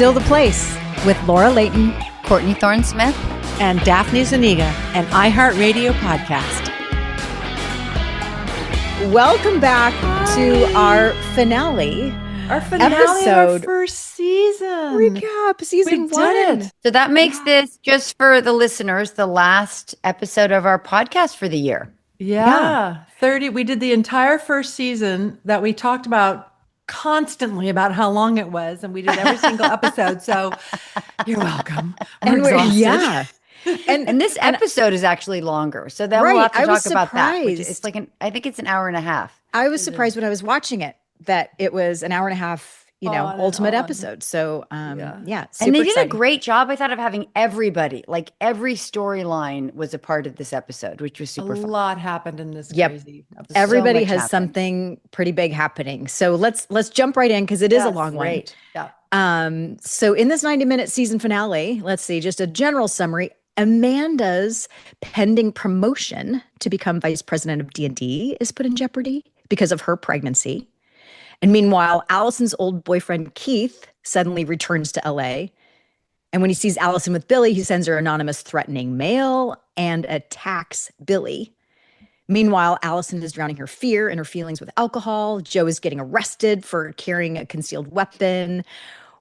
Still the Place with Laura Layton, Courtney Thorne-Smith, and Daphne Zuniga, an iHeartRadio podcast. Welcome back to our finale. Our finale episode. Of our first season. Recap, season we 1. Did it. So that makes this, just for the listeners, the last episode of our podcast for the year. Yeah. 30. We did the entire first season that we talked about constantly about how long it was, and we did every single episode. So you're welcome. And yeah. And this episode is actually longer. So then we'll have to talk about that. Which it's like I think it's an hour and a half. I was surprised when I was watching it that it was an hour and a half, ultimate episode. So yeah. And they did exciting. a great job, I thought, of having everybody, like every storyline was a part of this episode, which was super fun. A lot happened in this crazy episode. Everybody has something pretty big happening. So let's jump right in because it is a long one. Yeah. So in this 90-minute season finale, let's see, just a general summary. Amanda's pending promotion to become vice president of D&D is put in jeopardy because of her pregnancy. And meanwhile, Alison's old boyfriend, Keith, suddenly returns to LA. And when he sees Alison with Billy, he sends her anonymous threatening mail and attacks Billy. Meanwhile, Alison is drowning her fear and her feelings with alcohol. Joe is getting arrested for carrying a concealed weapon,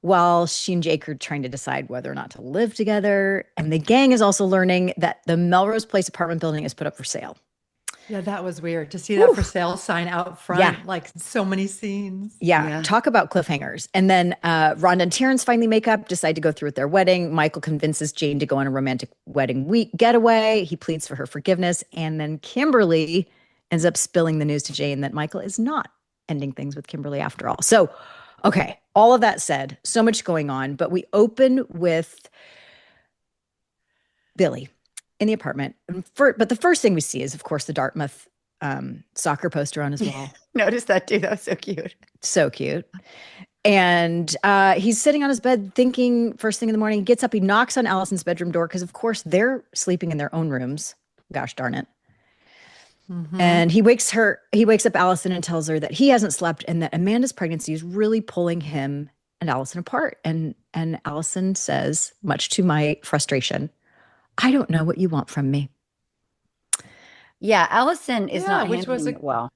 while she and Jake are trying to decide whether or not to live together. And the gang is also learning that the Melrose Place apartment building is put up for sale. Yeah, that was weird to see that for sale sign out front. Yeah. Like so many scenes. Yeah. Talk about cliffhangers. And then Rhonda and Terrence finally make up, decide to go through with their wedding. Michael convinces Jane to go on a romantic wedding week getaway. He pleads for her forgiveness. And then Kimberly ends up spilling the news to Jane that Michael is not ending things with Kimberly after all. So, okay, all of that said, so much going on. But we open with Billy in the apartment. But the first thing we see is, of course, the Dartmouth soccer poster on his wall. Noticed that too. That was so cute. So cute. And he's sitting on his bed thinking first thing in the morning. He gets up, he knocks on Alison's bedroom door because, of course, they're sleeping in their own rooms. Gosh darn it. Mm-hmm. And he wakes up Alison and tells her that he hasn't slept and that Amanda's pregnancy is really pulling him and Alison apart. And Alison says, much to my frustration, I don't know what you want from me. Yeah, Alison is not handling it well.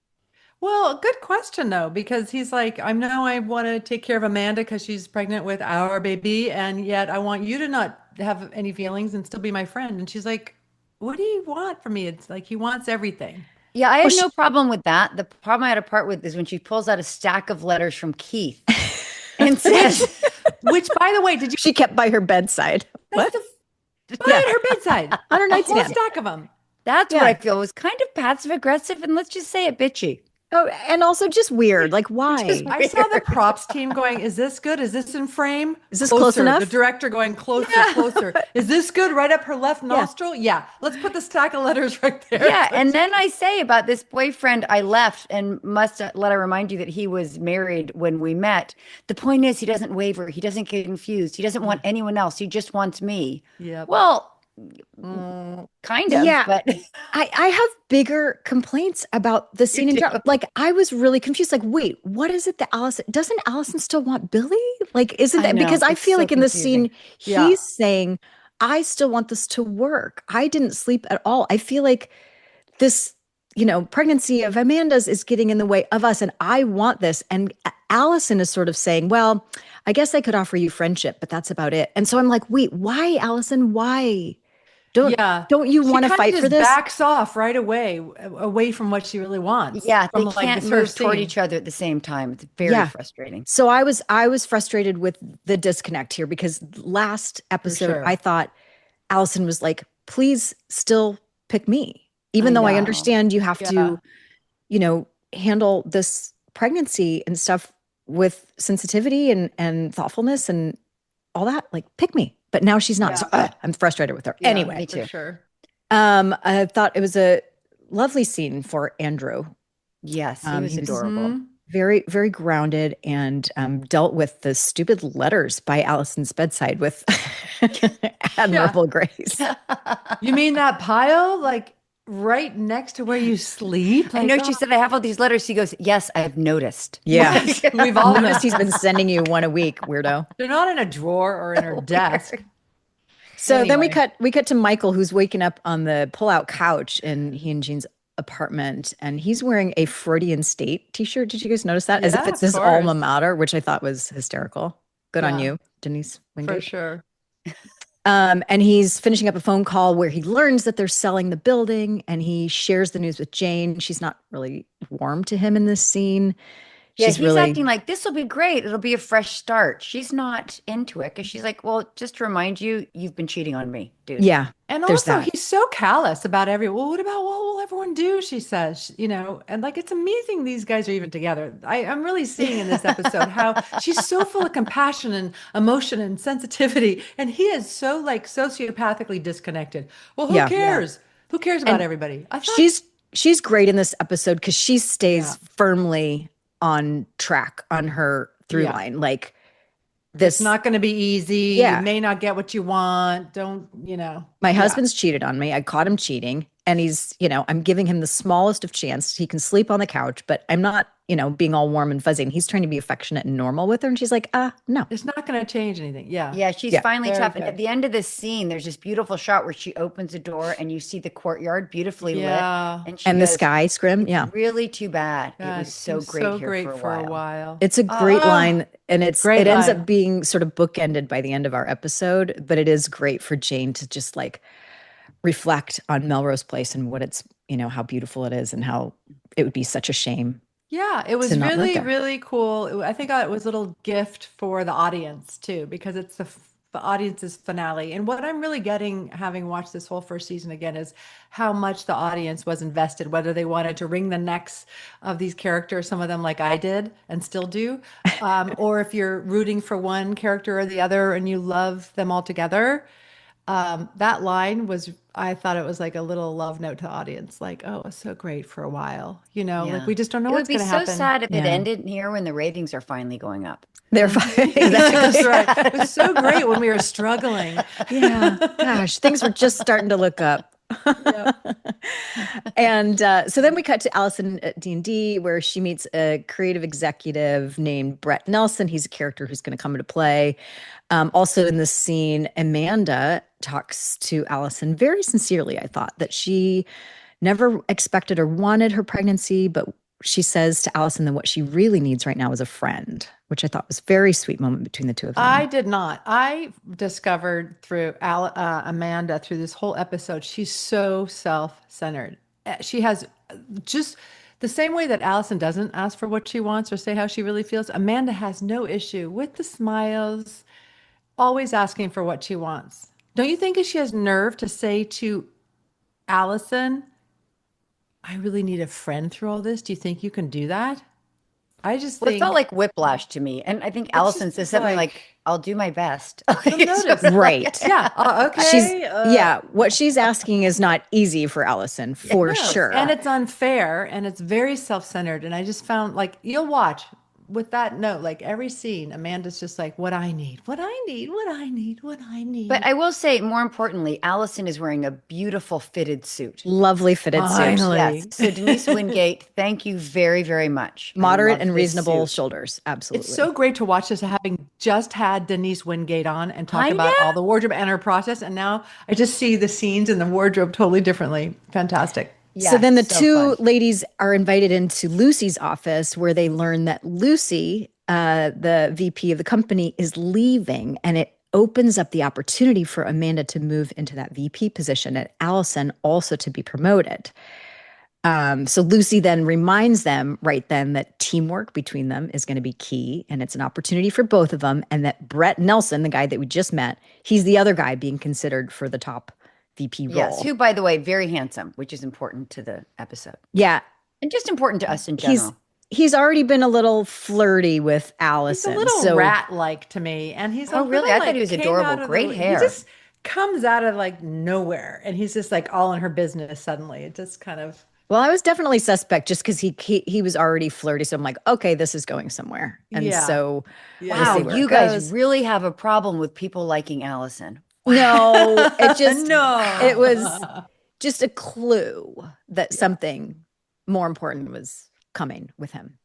Well, good question, though, because he's like, I want to take care of Amanda because she's pregnant with our baby, and yet I want you to not have any feelings and still be my friend. And she's like, what do you want from me? It's like he wants everything. Yeah, I have no problem with that. The problem I had a part with is when she pulls out a stack of letters from Keith and says, which, by the way, She kept by her bedside. What? At her bedside. On her nightstand. A whole stack of them. That's what I feel was kind of passive aggressive, and let's just say it, bitchy. Oh, and also just weird. Like, why? I saw the props team going, is this good? Is this in frame? Is this close enough? The director going closer. Is this good? Right up her left nostril? Yeah. Let's put the stack of letters right there. Yeah. And then I say about this boyfriend I left, and must let I remind you that he was married when we met. The point is, he doesn't waver. He doesn't get confused. He doesn't want anyone else. He just wants me. Yeah. Well, kind of. Yeah. But I have bigger complaints about the scene in drama. Like, I was really confused. Like, wait, what is it that doesn't Alison still want Billy? Like, isn't that because I feel like in this scene, he's saying, I still want this to work. I didn't sleep at all. I feel like this, pregnancy of Amanda's is getting in the way of us. And I want this. And Alison is sort of saying, well, I guess I could offer you friendship, but that's about it. And so I'm like, wait, why, Alison? Why? Don't you want to fight for this? Backs off right away from what she really wants. Yeah, they can't move toward each other at the same time. It's very frustrating. So I was frustrated with the disconnect here because last episode I thought Alison was like, please still pick me. Even though I understand you have to, handle this pregnancy and stuff with sensitivity and thoughtfulness and all that, like, pick me. But now she's not. So I'm frustrated with her. Yeah, anyway, me too. For sure. I thought it was a lovely scene for Andrew. Yes, he was adorable. Very, very grounded and dealt with the stupid letters by Alison's bedside with admirable grace. You mean that pile? Like, right next to where you sleep. I Like, know she said, I have all these letters. She goes, yes, I've noticed. Yeah. we've all Noticed he's been sending you one a week, weirdo. They're not in a drawer or in her desk. So then Anyway. we cut to Michael, who's waking up on the pull-out couch in he and Jean's apartment, and he's wearing a Freudian State t-shirt. Did you guys notice that? As if Yeah, it's of his alma course. mater, which I thought was hysterical. Good on Yeah. you, Denise For Wingate. sure. And he's finishing up a phone call where he learns that they're selling the building, and he shares the news with Jane. She's not really warm to him in this scene. Yeah, She's he's really acting like this will be great. It'll be a fresh start. She's not into it because she's like, well, just to remind you, you've been cheating on me, dude. yeah. And There's also, that. he's so callous about well, what will everyone do? She says, and like, it's amazing these guys are even together. I'm really seeing in this episode how she's so full of compassion and emotion and sensitivity. And he is so like sociopathically disconnected. Well, who Yeah. cares? Who cares about And everybody? I thought, she's great in this episode because she stays Yeah. firmly on track on her through Yeah. line. Like it's this, not going to be easy. Yeah. You may not get what you want. Don't, my Yeah. husband's cheated on me. I caught him cheating, and he's, I'm giving him the smallest of chance. He can sleep on the couch, but I'm not, being all warm and fuzzy. And he's trying to be affectionate and normal with her. And she's like, no. It's not going to change anything. Yeah. Yeah, she's Yeah. finally Very tough. And good. at the end of this scene, there's this beautiful shot where she opens the door and you see the courtyard beautifully Yeah. lit. And she And the goes, sky scrim. Yeah. really too bad. It God, was so was great so here great for a while. It's a great line, and it great ends line. up being sort of bookended by the end of our episode, but it is great for Jane to just like reflect on Melrose Place and what it's, how beautiful it is and how it would be such a shame. Yeah, it was to not live really, there. really cool. I think it was a little gift for the audience too, because it's the audience's finale. And what I'm really getting, having watched this whole first season again, is how much the audience was invested, whether they wanted to wring the necks of these characters, some of them like I did and still do, or if you're rooting for one character or the other and you love them all together. That line was, I thought it was like a little love note to the audience, like, oh, it's so great for a while, like we just don't know It what's would be going to so happen. sad if it Yeah. ended here when the ratings are finally going up. They're fine. That's right. It was so great when we were struggling. Yeah. Gosh, things were just starting to look up. And so then we cut to Alison at D&D, where she meets a creative executive named Brett Nelson. He's a character who's going to come into play. Also in this scene, Amanda talks to Alison very sincerely. I thought that she never expected or wanted her pregnancy, but she says to Alison that what she really needs right now is a friend, which I thought was a very sweet moment between the two of them. I did not. I discovered through Amanda through this whole episode, she's so self-centered. She has just the same way that Alison doesn't ask for what she wants or say how she really feels. Amanda has no issue with the smiles, always asking for what she wants. Don't you think she has nerve to say to Alison, I really need a friend through all this? Do you think you can do that? I just Well, it think felt like whiplash to me. And I think Allison just says something like- like, I'll do my best. notice. Right. yeah, okay. She's what she's asking is not easy for Alison, for No, sure. and it's unfair and it's very self-centered. And I just found like you'll watch with that note, like every scene, Amanda's just like, what I need, what I need, what I need, what I need. But I will say, more importantly, Allison is wearing a beautiful fitted suit. Lovely fitted suit. Finally. Yes. So Denise Wingate, thank you very, very much. I Moderate love and this reasonable suit. shoulders. Absolutely. It's so great to watch this, having just had Denise Wingate on and talk I about know. all the wardrobe and her process. And now I just see the scenes in the wardrobe totally differently. Fantastic. So then the so two fun. ladies are invited into Lucy's office, where they learn that Lucy, the VP of the company, is leaving, and it opens up the opportunity for Amanda to move into that VP position, and Alison also to be promoted. So Lucy then reminds them right then that teamwork between them is going to be key, and it's an opportunity for both of them, and that Brett Nelson, the guy that we just met, he's the other guy being considered for the top VP role. Yes, who, by the way, very handsome, which is important to the episode. Yeah. And just important to us in general. He's already been a little flirty with He's Allison. a little so rat-like to me. And he's Oh, a really? little, I thought like, he was came adorable. out of Great hair. He just comes out of like nowhere. And he's just like all in her business suddenly. It just kind of... Well, I was definitely suspect just because he was already flirty. So I'm like, okay, this is going somewhere. And Yeah. so Yeah. we'll Wow, see where you it guys goes. really have a problem with people liking Allison. No, it just No. it was just a clue that something more important was coming with him.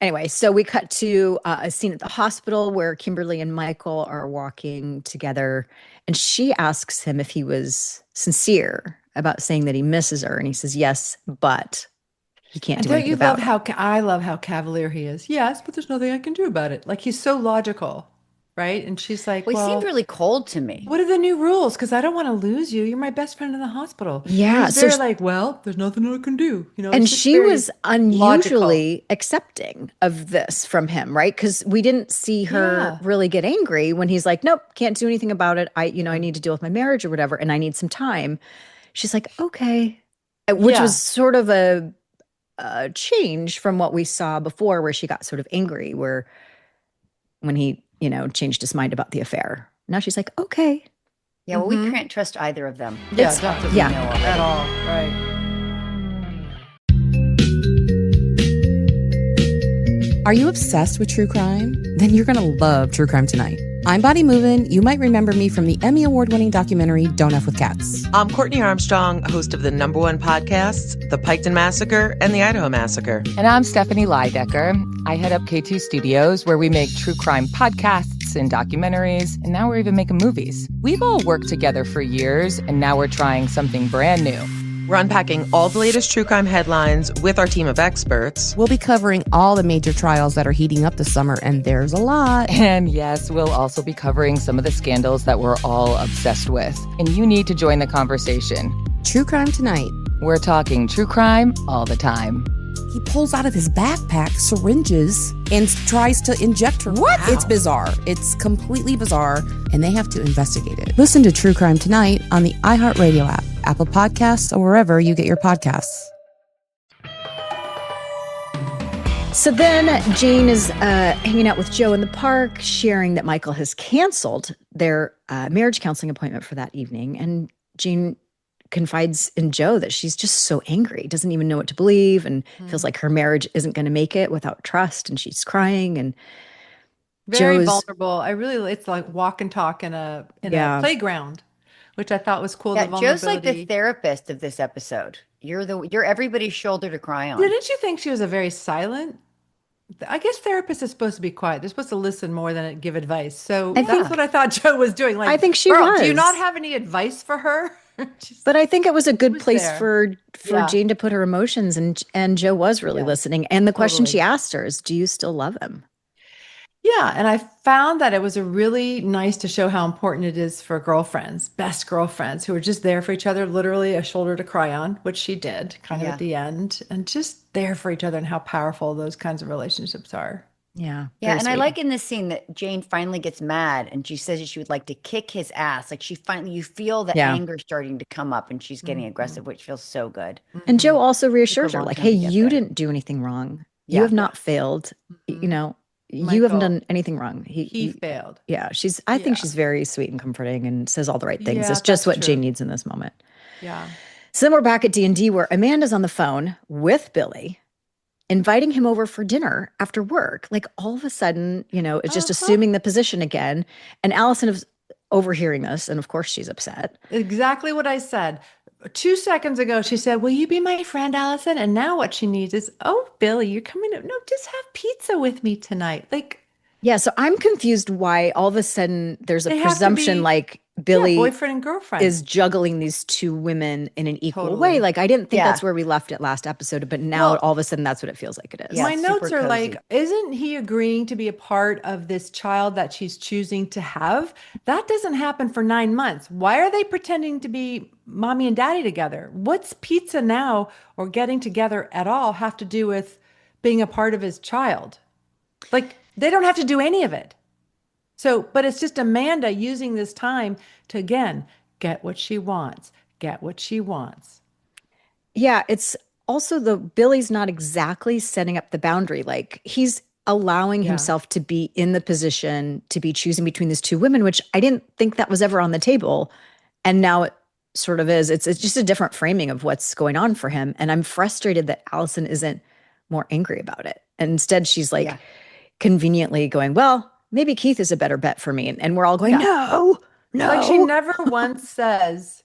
Anyway, so we cut to a scene at the hospital where Kimberly and Michael are walking together, and she asks him if he was sincere about saying that he misses her, and he says yes, but he can't do anything about it. I love how cavalier he is. Yes, but there's nothing I can do about it. Like he's so logical, right? And she's like, Well, he seemed well, really cold to me. what are the new rules? Because I don't want to lose you. You're my best friend in the hospital. Yeah, He's so very sh- like, well, there's nothing I can do. You know, And it's just she very was unusually accepting of this from him, right? Because we didn't see her Yeah. really get angry when he's like, nope, can't do anything about it. I need to deal with my marriage or whatever, and I need some time. She's like, okay, which Yeah. was sort of a change from what we saw before, where she got sort of angry, where when he, changed his mind about the affair. Now she's like, okay. Yeah, well, we can't trust either of them. Yeah, It's- definitely. yeah. know already. At all. Right. Are you obsessed with true crime? Then you're going to love True Crime Tonight. I'm Body Movin'. You might remember me from the Emmy Award-winning documentary Don't F with Cats. I'm Courtney Armstrong, host of the #1 podcasts, The Piketon Massacre and The Idaho Massacre. And I'm Stephanie Leidecker. I head up K2 Studios, where we make true crime podcasts and documentaries, and now we're even making movies. We've all worked together for years, and now we're trying something brand new. We're unpacking all the latest true crime headlines with our team of experts. We'll be covering all the major trials that are heating up this summer, and there's a lot. And yes, we'll also be covering some of the scandals that we're all obsessed with. And you need to join the conversation. True Crime Tonight. We're talking true crime all the time. He pulls out of his backpack syringes and tries to inject her. What? It's bizarre. It's completely bizarre, and they have to investigate it. Listen to True Crime Tonight on the iHeartRadio app, Apple Podcasts, or wherever you get your podcasts. So then Jane is hanging out with Joe in the park, sharing that Michael has canceled their marriage counseling appointment for that evening. And Jane confides in Joe that she's just so angry, doesn't even know what to believe, and feels like her marriage isn't going to make it without trust. And she's crying, and Very Joe's vulnerable. It's like walk and talk in a playground, which I thought was cool. Yeah, The Joe's like the vulnerability. therapist of this episode. You're everybody's shoulder to cry on. Didn't you think she was a very silent? I guess therapists are supposed to be quiet. They're supposed to listen more than give advice. So I that's think- what I thought Joe was doing. Like, I think she girl, do you was. not have any advice for her? But I think it was a good was place there. for Yeah. Jane to put her emotions, and Joe was really listening. And the question Totally. she asked her is, do you still love him? Yeah, and I found that it was a really nice to show how important it is for girlfriends, best girlfriends, who are just there for each other, literally a shoulder to cry on, which she did kind of Yeah. at the end, and just there for each other, and how powerful those kinds of relationships are. Yeah. Yeah, very and I sweet. like in this scene that Jane finally gets mad and she says that she would like to kick his ass. Like you feel the Yeah. anger starting to come up and she's getting aggressive, which feels so good. And Joe also reassures her, long like, time hey, to get you there. didn't do anything wrong. You Yeah. have not failed. You know, you haven't Michael, done anything wrong. He failed. Yeah, I think Yeah. she's very sweet and comforting and says all the right things. Yeah, It's just that's what true. Jane needs in this moment. Yeah. So then we're back at D&D where Amanda's on the phone with Billy, inviting him over for dinner after work. Like all of a sudden, it's just assuming the position again. And Alison is overhearing this. And of course she's upset. Exactly what I said. 2 seconds ago, she said, will you be my friend, Allison? And now what she needs is, oh, Billy, you're coming up. No, just have pizza with me tonight. Like, Yeah. So I'm confused why all of a sudden there's a They have to presumption be- like Billy boyfriend and girlfriend. is juggling these two women in an equal Totally. way. Like I didn't think Yeah. that's where we left it last episode, but now Well- all of a sudden that's what it feels like it is. Yeah. My notes super are like, cozy. isn't he agreeing to be a part of this child that she's choosing to have? That doesn't happen for 9 months. Why are they pretending to be mommy and daddy together? What's pizza now or getting together at all have to do with being a part of his child? Like, they don't have to do any of it. So, but it's just Amanda using this time to, again, get what she wants, get what she wants. Yeah, it's also Billy's not exactly setting up the boundary. Like he's allowing Yeah. himself to be in the position to be choosing between these two women, which I didn't think that was ever on the table. And now it sort of is. It's just a different framing of what's going on for him. And I'm frustrated that Alison isn't more angry about it. And instead she's like Yeah. conveniently going, well, maybe Keith is a better bet for me. And we're all going, Yeah. no. Like she never once says,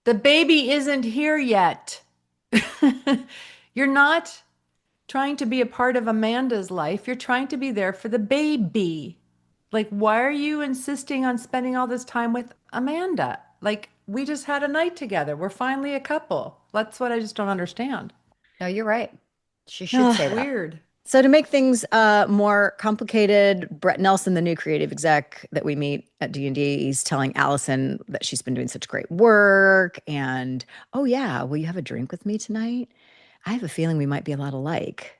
The baby isn't here yet. You're not trying to be a part of Amanda's life. You're trying to be there for the baby. Like, why are you insisting on spending all this time with Amanda? Like, we just had a night together. We're finally a couple. That's what I just don't understand. No, you're right. She should say that. Weird. So to make things more complicated, Brett Nelson, the new creative exec that we meet at D&D, he's telling Alison that she's been doing such great work. And, oh yeah, will you have a drink with me tonight? I have a feeling we might be a lot alike.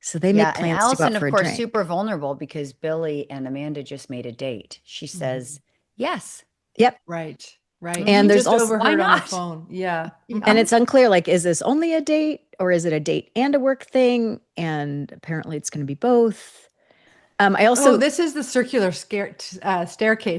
So they make plans and to go Alison, out for of a course, drink. super vulnerable because Billy and Amanda just made a date. She says, yes. Yep. Right. Right. And You there's just also- overheard Why on the not? phone. Yeah. And it's unclear, like, is this only a date or is it a date and a work thing? And apparently it's going to be both. I also, this is the circular staircase,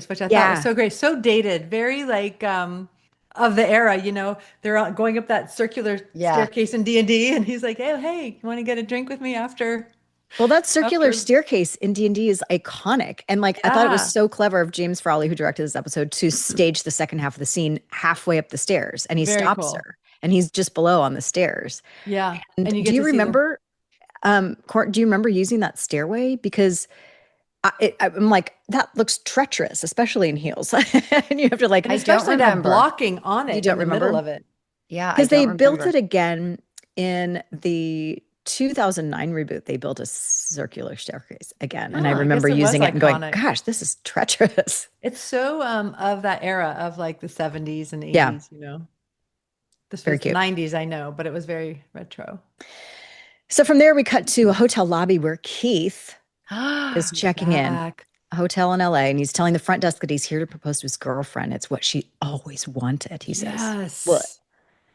which I thought Yeah. was so great. So dated, very like of the era, you know, they're all going up that circular staircase in D&D. And he's like, hey, you want to get a drink with me after? well, that circular After- staircase in D&D is iconic. And like, I thought it was Yeah. so clever of James Frawley, who directed this episode, to stage the second half of the scene halfway up the stairs. And he Very stops cool. her and he's just below on the stairs. Yeah. And you get do you to see the- remember, Court, do you remember using that stairway? Because I'm like, that looks treacherous, especially in heels. And you have to like, and I don't especially that remember. blocking on it You don't in the remember? middle of it. Yeah. because they built remember. it again in the 2009 reboot. They built a circular staircase again, and I Oh, I remember guess it was using it and going, iconic. "Gosh, this is treacherous." It's so of that era of like the 70s and 80s, Yeah. you know. This Very was cute. 90s, I know, but it was very retro. So from there, we cut to a hotel lobby where Keith is checking in, Back. a hotel in LA, and he's telling the front desk that he's here to propose to his girlfriend. It's what she always wanted, he says. Yes. What?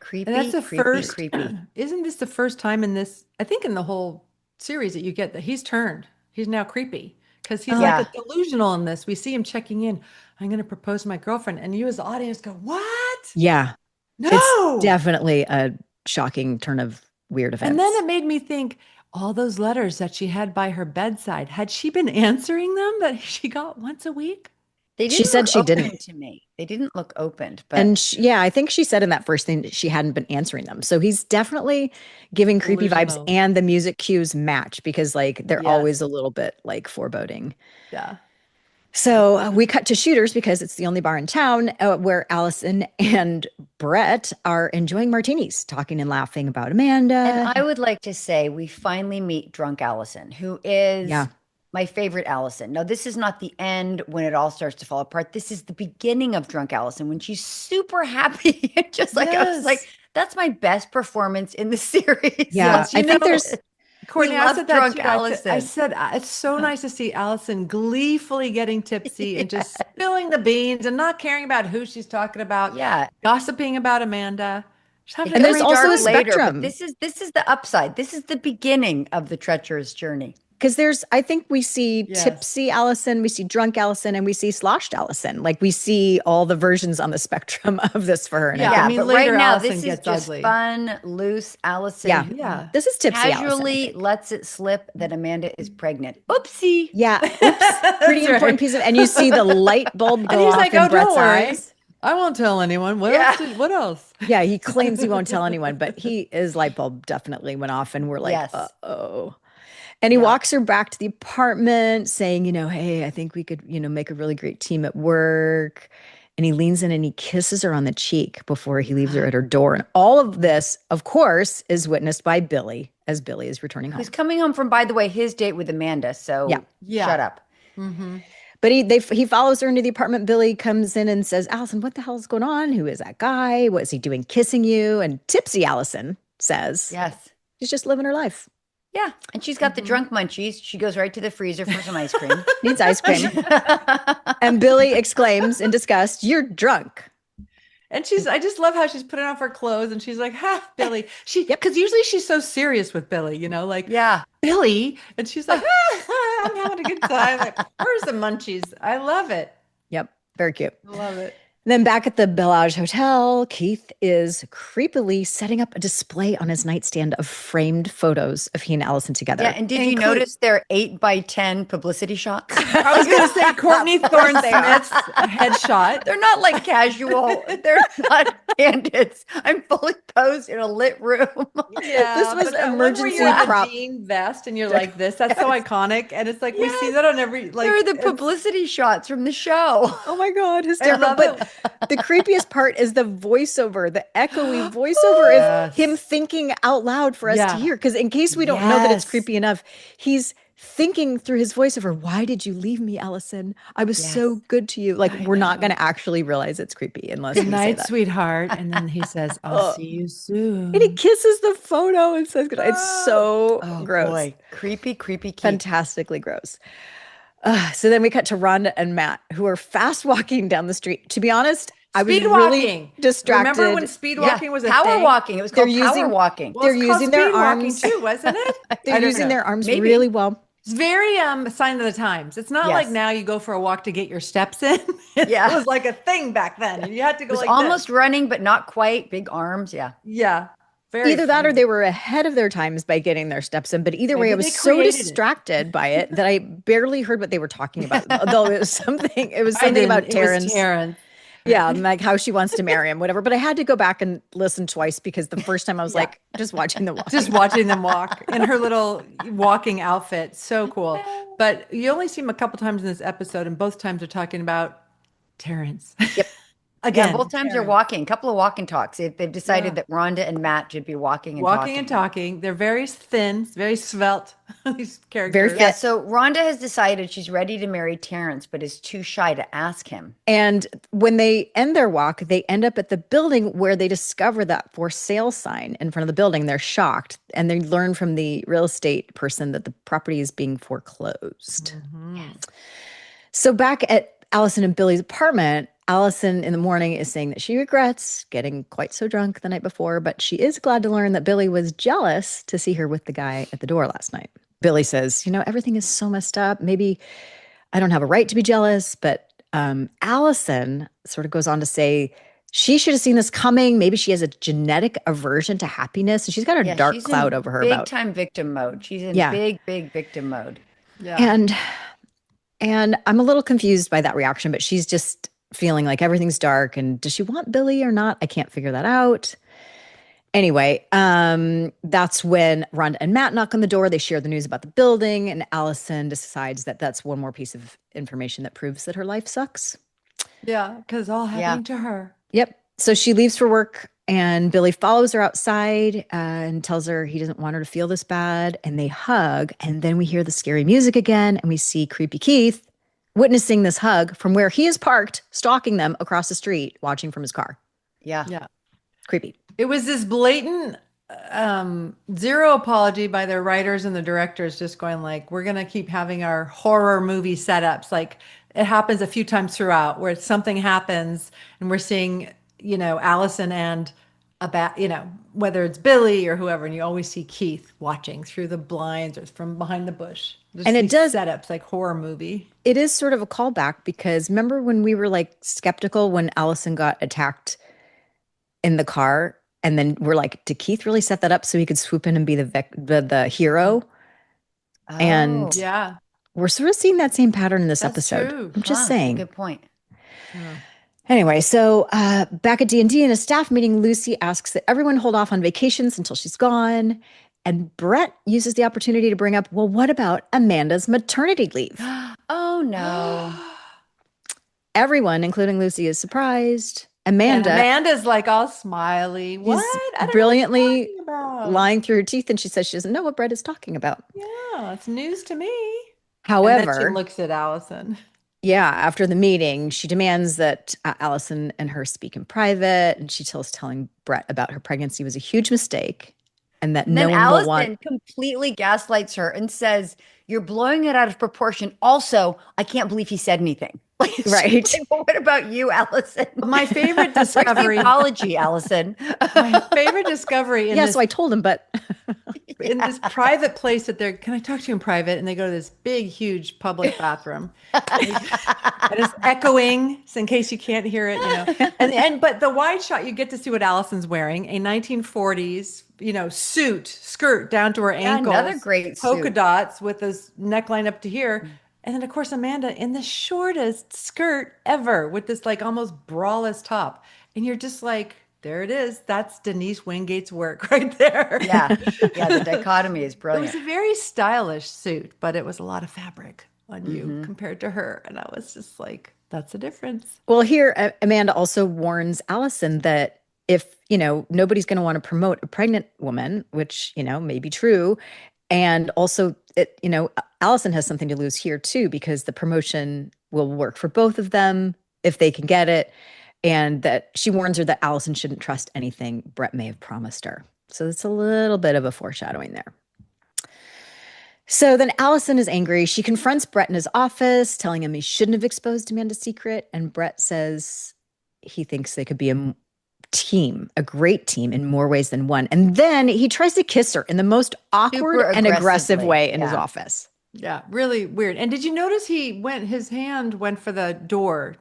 Creepy, And that's the creepy, first, creepy. isn't this the first time in this, I think in the whole series that you get that he's turned. He's now creepy because he's Yeah. like a delusional in this. We see him checking in. I'm going to propose to my girlfriend. And you as the audience go, what? Yeah, No. it's definitely a shocking turn of weird events. And then it made me think all those letters that she had by her bedside, had she been answering them that she got once a week? They She didn't said look she open didn't. to me. They didn't look opened, but And yeah, I think she said in that first thing that she hadn't been answering them. So he's definitely giving creepy vibes, Delusional. and the music cues match because like they're Yes. always a little bit like foreboding. Yeah. So we cut to Shooters because it's the only bar in town where Alison and Brett are enjoying martinis, talking and laughing about Amanda. and I would like to say we finally meet drunk Alison, who is Yeah. my favorite Alison. Now, this is not the end when it all starts to fall apart. This is the beginning of drunk Alison when she's super happy. Just like I was like, Yes. that's my best performance in the series. Yeah, Like, I you think know, there's- Courtney, I love said that drunk too. Alison. I said it's so nice to see Alison gleefully getting tipsy and just spilling the beans and not caring about who she's talking about. yeah. Gossiping about Amanda. Just having And a there's great also time. a spectrum. But this is the upside. This is the beginning of the treacherous journey. Because I think we see Yes. tipsy Allison, we see drunk Allison, and we see sloshed Allison. Like we see all the versions on the spectrum of this for her. And I Yeah, think- I mean, but later right now Allison this is gets just ugly. fun, loose Allison. Yeah. who Yeah. this is tipsy Allison, I Casually think. lets it slip that Amanda is pregnant. Oopsie. Yeah. Oops. Pretty That's important right. piece of, and you see the light bulb go And he's off like, in "Oh, don't Brett's worry. eyes. I won't tell anyone. What Yeah. else? What else? Yeah, he claims he won't tell anyone, but his light bulb definitely went off, and we're like, Yes. uh-oh. And he walks her back to the apartment saying, hey, I think we could, make a really great team at work. And he leans in and he kisses her on the cheek before he leaves her at her door. And all of this, of course, is witnessed by Billy as Billy is returning home. Who's coming home from, by the way, his date with Amanda. So Yeah. shut up. But he follows her into the apartment. Billy comes in and says, Allison, what the hell is going on? Who is that guy? What is he doing kissing you? And tipsy Allison says, Yes. she's just living her life. Yeah. And she's got the drunk munchies. She goes right to the freezer for some ice cream. Needs ice cream. And Billy exclaims in disgust, you're drunk. And I just love how she's putting off her clothes and she's like, ha, Billy. Because usually she's so serious with Billy, like, Yeah. Billy. And she's like, I'm having a good time. Like, where's the munchies? I love it. Yep. Very cute. I love it. Then back at the Bellage Hotel, Keith is creepily setting up a display on his nightstand of framed photos of he and Alison together. Yeah, and did you notice their 8x10 publicity shots? I was going to say Courtney Thorne-Smith's headshot. They're not like casual. They're not candidates. I'm fully posed in a lit room. Yeah, this was emergency prop. A jean vest, and you're like this. That's so iconic, and it's like we see that on every like. They're the publicity shots from the show. Oh my god, hysterical! But the creepiest part is the voiceover, the echoey voiceover of him thinking out loud for us to hear. Because in case we don't know that it's creepy enough, he's thinking through his voiceover, why did you leave me, Alison? I was so good to you. Like, we're not going to actually realize it's creepy unless Good we night, say that. sweetheart. And then he says, I'll see you soon. And he kisses the photo and says goodnight. It's so gross. Boy. Creepy Keith. Fantastically gross. So then we cut to Rhonda and Matt, who are fast walking down the street. To be honest, I was really distracted. Remember when speed walking was a power thing? walking? It was called power walking. Well, they're it's called using their speed walking arms too, wasn't it? They're using their arms really well. It's very sign of the times. It's not like now you go for a walk to get your steps in. It was like a thing back then. And you had to go it was like almost this. running, but not quite. Big arms. Yeah. Yeah. Either that or they were ahead of their times by getting their steps in. But either way, I was so distracted by it that I barely heard what they were talking about. Although it was something about Terrence. Yeah, and like how she wants to marry him, whatever. But I had to go back and listen twice because the first time I was like, just watching them walk. Just watching them walk in her little walking outfit. So cool. But you only see him a couple times in this episode, and both times they're talking about Terrence. Yep. Again, both times they're walking. A couple of walking talks. They've decided that Rhonda and Matt should be walking and talking. They're very thin, very svelte. These characters. Very fit. Yeah, so Rhonda has decided she's ready to marry Terrence, but is too shy to ask him. And when they end their walk, they end up at the building where they discover that for sale sign in front of the building. They're shocked, and they learn from the real estate person that the property is being foreclosed. Mm-hmm. Yes. So back at Alison and Billy's apartment, Alison in the morning is saying that she regrets getting quite so drunk the night before, but she is glad to learn that Billy was jealous to see her with the guy at the door last night. Billy says, everything is so messed up. Maybe I don't have a right to be jealous, but Alison sort of goes on to say she should have seen this coming. Maybe she has a genetic aversion to happiness. And she's got a dark cloud over her. Big time victim mode. She's in big victim mode. Yeah. And I'm a little confused by that reaction, but she's just feeling like everything's dark. And does she want Billy or not? I can't figure that out. Anyway, that's when Rhonda and Matt knock on the door. They share the news about the building, and Alison decides that that's one more piece of information that proves that her life sucks. Yeah, because all happening to her. Yep. So she leaves for work, and Billy follows her outside and tells her he doesn't want her to feel this bad, and they hug. And then we hear the scary music again, and we see creepy Keith witnessing this hug from where he is parked, stalking them across the street, watching from his car. Yeah. Creepy. It was this blatant zero apology by the writers and the directors, just going like, we're going to keep having our horror movie setups. Like it happens a few times throughout where something happens and we're seeing, Alison and whether it's Billy or whoever, and you always see Keith watching through the blinds or from behind the bush. And it does setups like horror movie. It is sort of a callback because remember when we were like skeptical when Alison got attacked in the car, and then we're like, did Keith really set that up so he could swoop in and be the hero? Oh, and we're sort of seeing that same pattern in this episode. True. I'm just saying. Good point. Anyway, so back at D&D in a staff meeting, Lucy asks that everyone hold off on vacations until she's gone. And Brett uses the opportunity to bring up, well, what about Amanda's maternity leave? Oh, no. Everyone, including Lucy, is surprised. Amanda's like all smiley. What? Brilliantly lying through her teeth, and she says she doesn't know what Brett is talking about. Yeah, it's news to me. However, she looks at Alison. Yeah, after the meeting, she demands that Alison and her speak in private, and she telling Brett about her pregnancy was a huge mistake, and that no one will want. Alison completely gaslights her and says, "You're blowing it out of proportion." Also, I can't believe he said anything. Right. Well, what about you, Alison? My favorite Where's the discovery. apology, Alison? My favorite discovery in Yeah, this so I told him, but in this private place that they're, can I talk to you in private? And they go to this big, huge public bathroom. And it's echoing, so in case you can't hear it, but the wide shot, you get to see what Allison's wearing, a 1940s, skirt down to her ankles. Another great polka suit. dots with this neckline up to here. And then of course, Amanda in the shortest skirt ever with this like almost braless top. And you're just like, there it is. That's Denise Wingate's work right there. Yeah. The dichotomy is It brilliant. was a very stylish suit, but it was a lot of fabric on you compared to her. And I was just like, that's the difference. well, here Amanda also warns Allison that if, nobody's going to want to promote a pregnant woman, which, may be true. And also, Allison has something to lose here too, because the promotion will work for both of them if they can get it. And that she warns her that Allison shouldn't trust anything Brett may have promised her. So it's a little bit of a foreshadowing there. So then Allison is angry. She confronts Brett in his office, telling him he shouldn't have exposed Amanda's secret. And Brett says he thinks they could be a team, a great team in more ways than one. And then he tries to kiss her in the most awkward and aggressive way in his office. Yeah, really weird. And did you notice his hand went for the door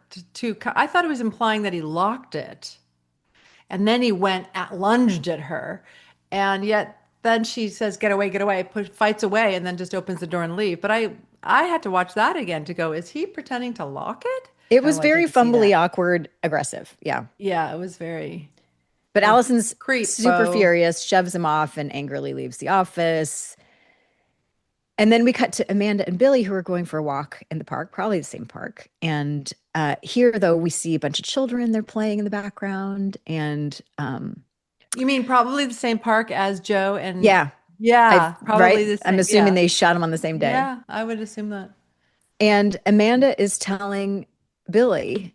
I thought it was implying that he locked it. And then he lunged at her. And yet then she says, get away, fights away, and then just opens the door and leave. But I had to watch that again to go, is he pretending to lock it? It was very fumbly, awkward, aggressive. Yeah. Yeah, it was very. But Allison's creep, super Bo. furious, shoves him off, and angrily leaves the office. And then we cut to Amanda and Billy, who are going for a walk in the park, probably the same park. And here, though, we see a bunch of children. They're playing in the background. And you mean probably the same park as Joe and yeah, probably right? the same. I'm assuming they shot him on the same day. Yeah, I would assume that. And Amanda is telling Billy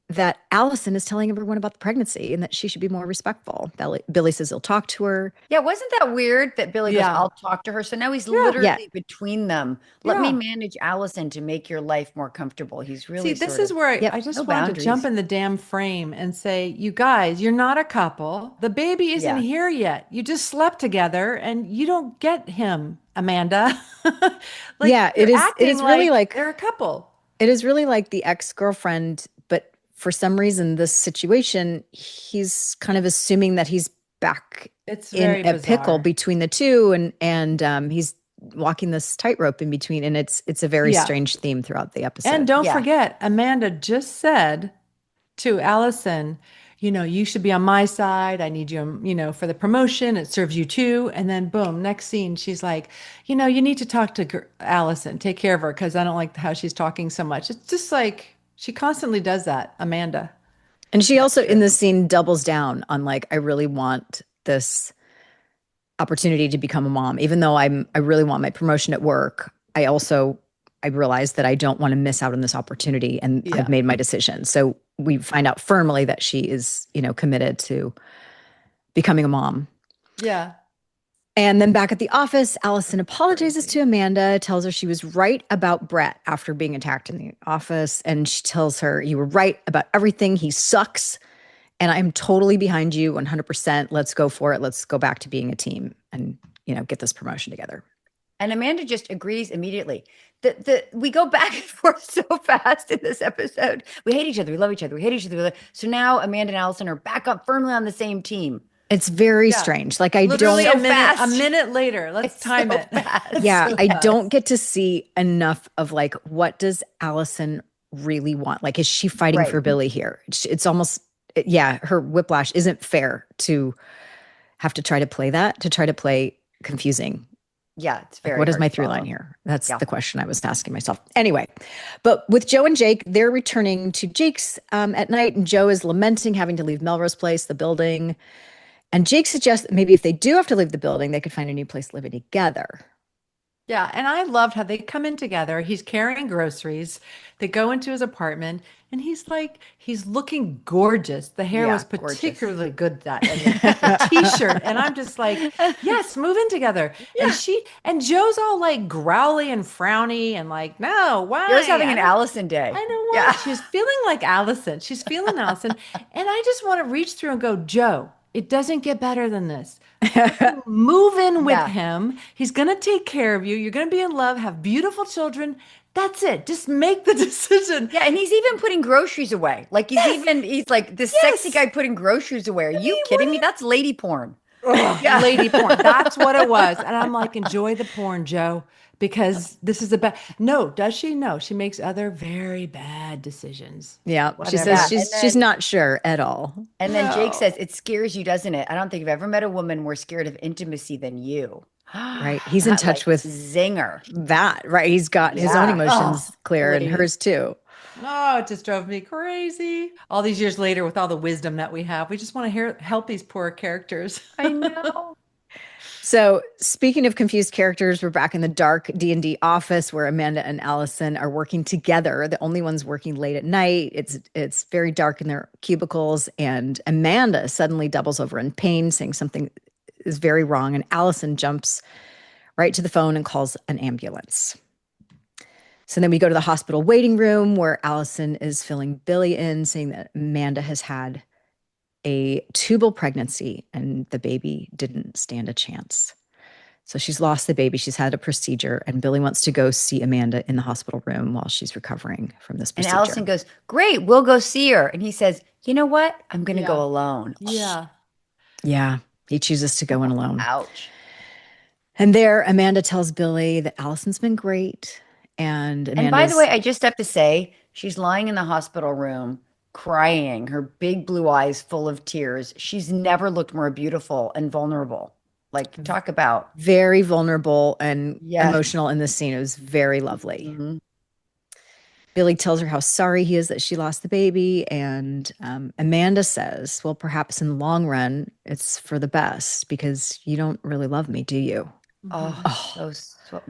that Allison is telling everyone about the pregnancy and that she should be more respectful. Billy says he'll talk to her. Yeah, wasn't that weird that Billy goes, I'll talk to her? So now he's literally between them. Let me manage Allison to make your life more comfortable. He's really this is where I just want to jump in the damn frame and say, you guys, you're not a couple. The baby isn't here yet. You just slept together and you don't get him, Amanda. It is really like they're a couple. It is really like the ex-girlfriend, but for some reason, this situation, he's kind of assuming that he's back in a pickle between the two, and he's walking this tightrope in between, and it's a very strange theme throughout the episode. And don't forget, Amanda just said to Allison, you should be on my side. I need you, for the promotion. It serves you too. And then boom, next scene, she's like, you need to talk to Allison, take care of her, because I don't like how she's talking so much. It's just like, she constantly does that, Amanda. And she also in this scene doubles down on like, I really want this opportunity to become a mom. Even though I really want my promotion at work, I realize that I don't want to miss out on this opportunity, and I've made my decision. So we find out firmly that she is, committed to becoming a mom. Yeah. And then back at the office, Allison apologizes to Amanda, tells her she was right about Brett after being attacked in the office. And she tells her, you were right about everything. He sucks. And I'm totally behind you 100%. Let's go for it. Let's go back to being a team and, get this promotion together. And Amanda just agrees immediately. We go back and forth so fast in this episode. We hate each other. We love each other. We hate each other. So now Amanda and Allison are back up firmly on the same team. It's very strange. Like Literally don't a minute later. Let's time it. Yeah, I don't get to see enough of like, what does Allison really want? Like, is she fighting for Billy here? It's almost, her whiplash isn't fair to have to try to play confusing. Yeah, it's very. Like, what is my through line here? That's the question I was asking myself. Anyway, but with Joe and Jake, they're returning to Jake's at night, and Joe is lamenting having to leave Melrose Place, the building. And Jake suggests that maybe if they do have to leave the building, they could find a new place living together. Yeah, and I loved how they come in together. He's carrying groceries. They go into his apartment, and he's looking gorgeous. The hair Yeah, was gorgeous. particularly good that, and the t-shirt. And I'm just like, yes, move in together. And Joe's all like growly and frowny and like, no, Joe's why? having an Allison day. I know Yeah. what. She's feeling like Allison. She's feeling Allison. And I just want to reach through and go, Joe, it doesn't get better than this. Move in with Yeah. him. He's going to take care of you. You're going to be in love, have beautiful children. That's it. Just make the decision. Yeah, and he's even putting groceries away. Like he's like this sexy guy putting groceries away. Are you kidding me? That's lady porn. Ugh, lady porn. That's what it was. And I'm like, enjoy the porn, Joe, because this is a bad. No, does she? No, she makes other very bad decisions. Yeah. She Whatever. says Yeah, she's not sure at all. And then Jake says, it scares you, doesn't it? I don't think I've ever met a woman more scared of intimacy than you. Right. He's in That, touch like, with zinger. that, right? He's got his own Yeah. emotions clear and please. hers too. Oh, it just drove me crazy. All these years later, with all the wisdom that we have, we just want to help these poor characters. I know. So speaking of confused characters, we're back in the dark D&D office where Amanda and Alison are working together. The only ones working late at night. It's very dark in their cubicles, and Amanda suddenly doubles over in pain, saying something is very wrong. And Alison jumps right to the phone and calls an ambulance. So then we go to the hospital waiting room where Alison is filling Billy in, saying that Amanda has had a tubal pregnancy and the baby didn't stand a chance. So she's lost the baby. She's had a procedure, and Billy wants to go see Amanda in the hospital room while she's recovering from this And procedure. Allison goes, great, we'll go see her. And he says, you know what? I'm going to go alone. Yeah. Yeah, he chooses to go in alone. Ouch. And there, Amanda tells Billy that Allison's been great. And by the way, I just have to say, she's lying in the hospital room crying, her big blue eyes full of tears. She's never looked more beautiful and vulnerable. Like, talk about very vulnerable and emotional in this scene. It was very lovely. Mm-hmm. Billy tells her how sorry he is that she lost the baby. And Amanda says, well, perhaps in the long run, it's for the best because you don't really love me, do you?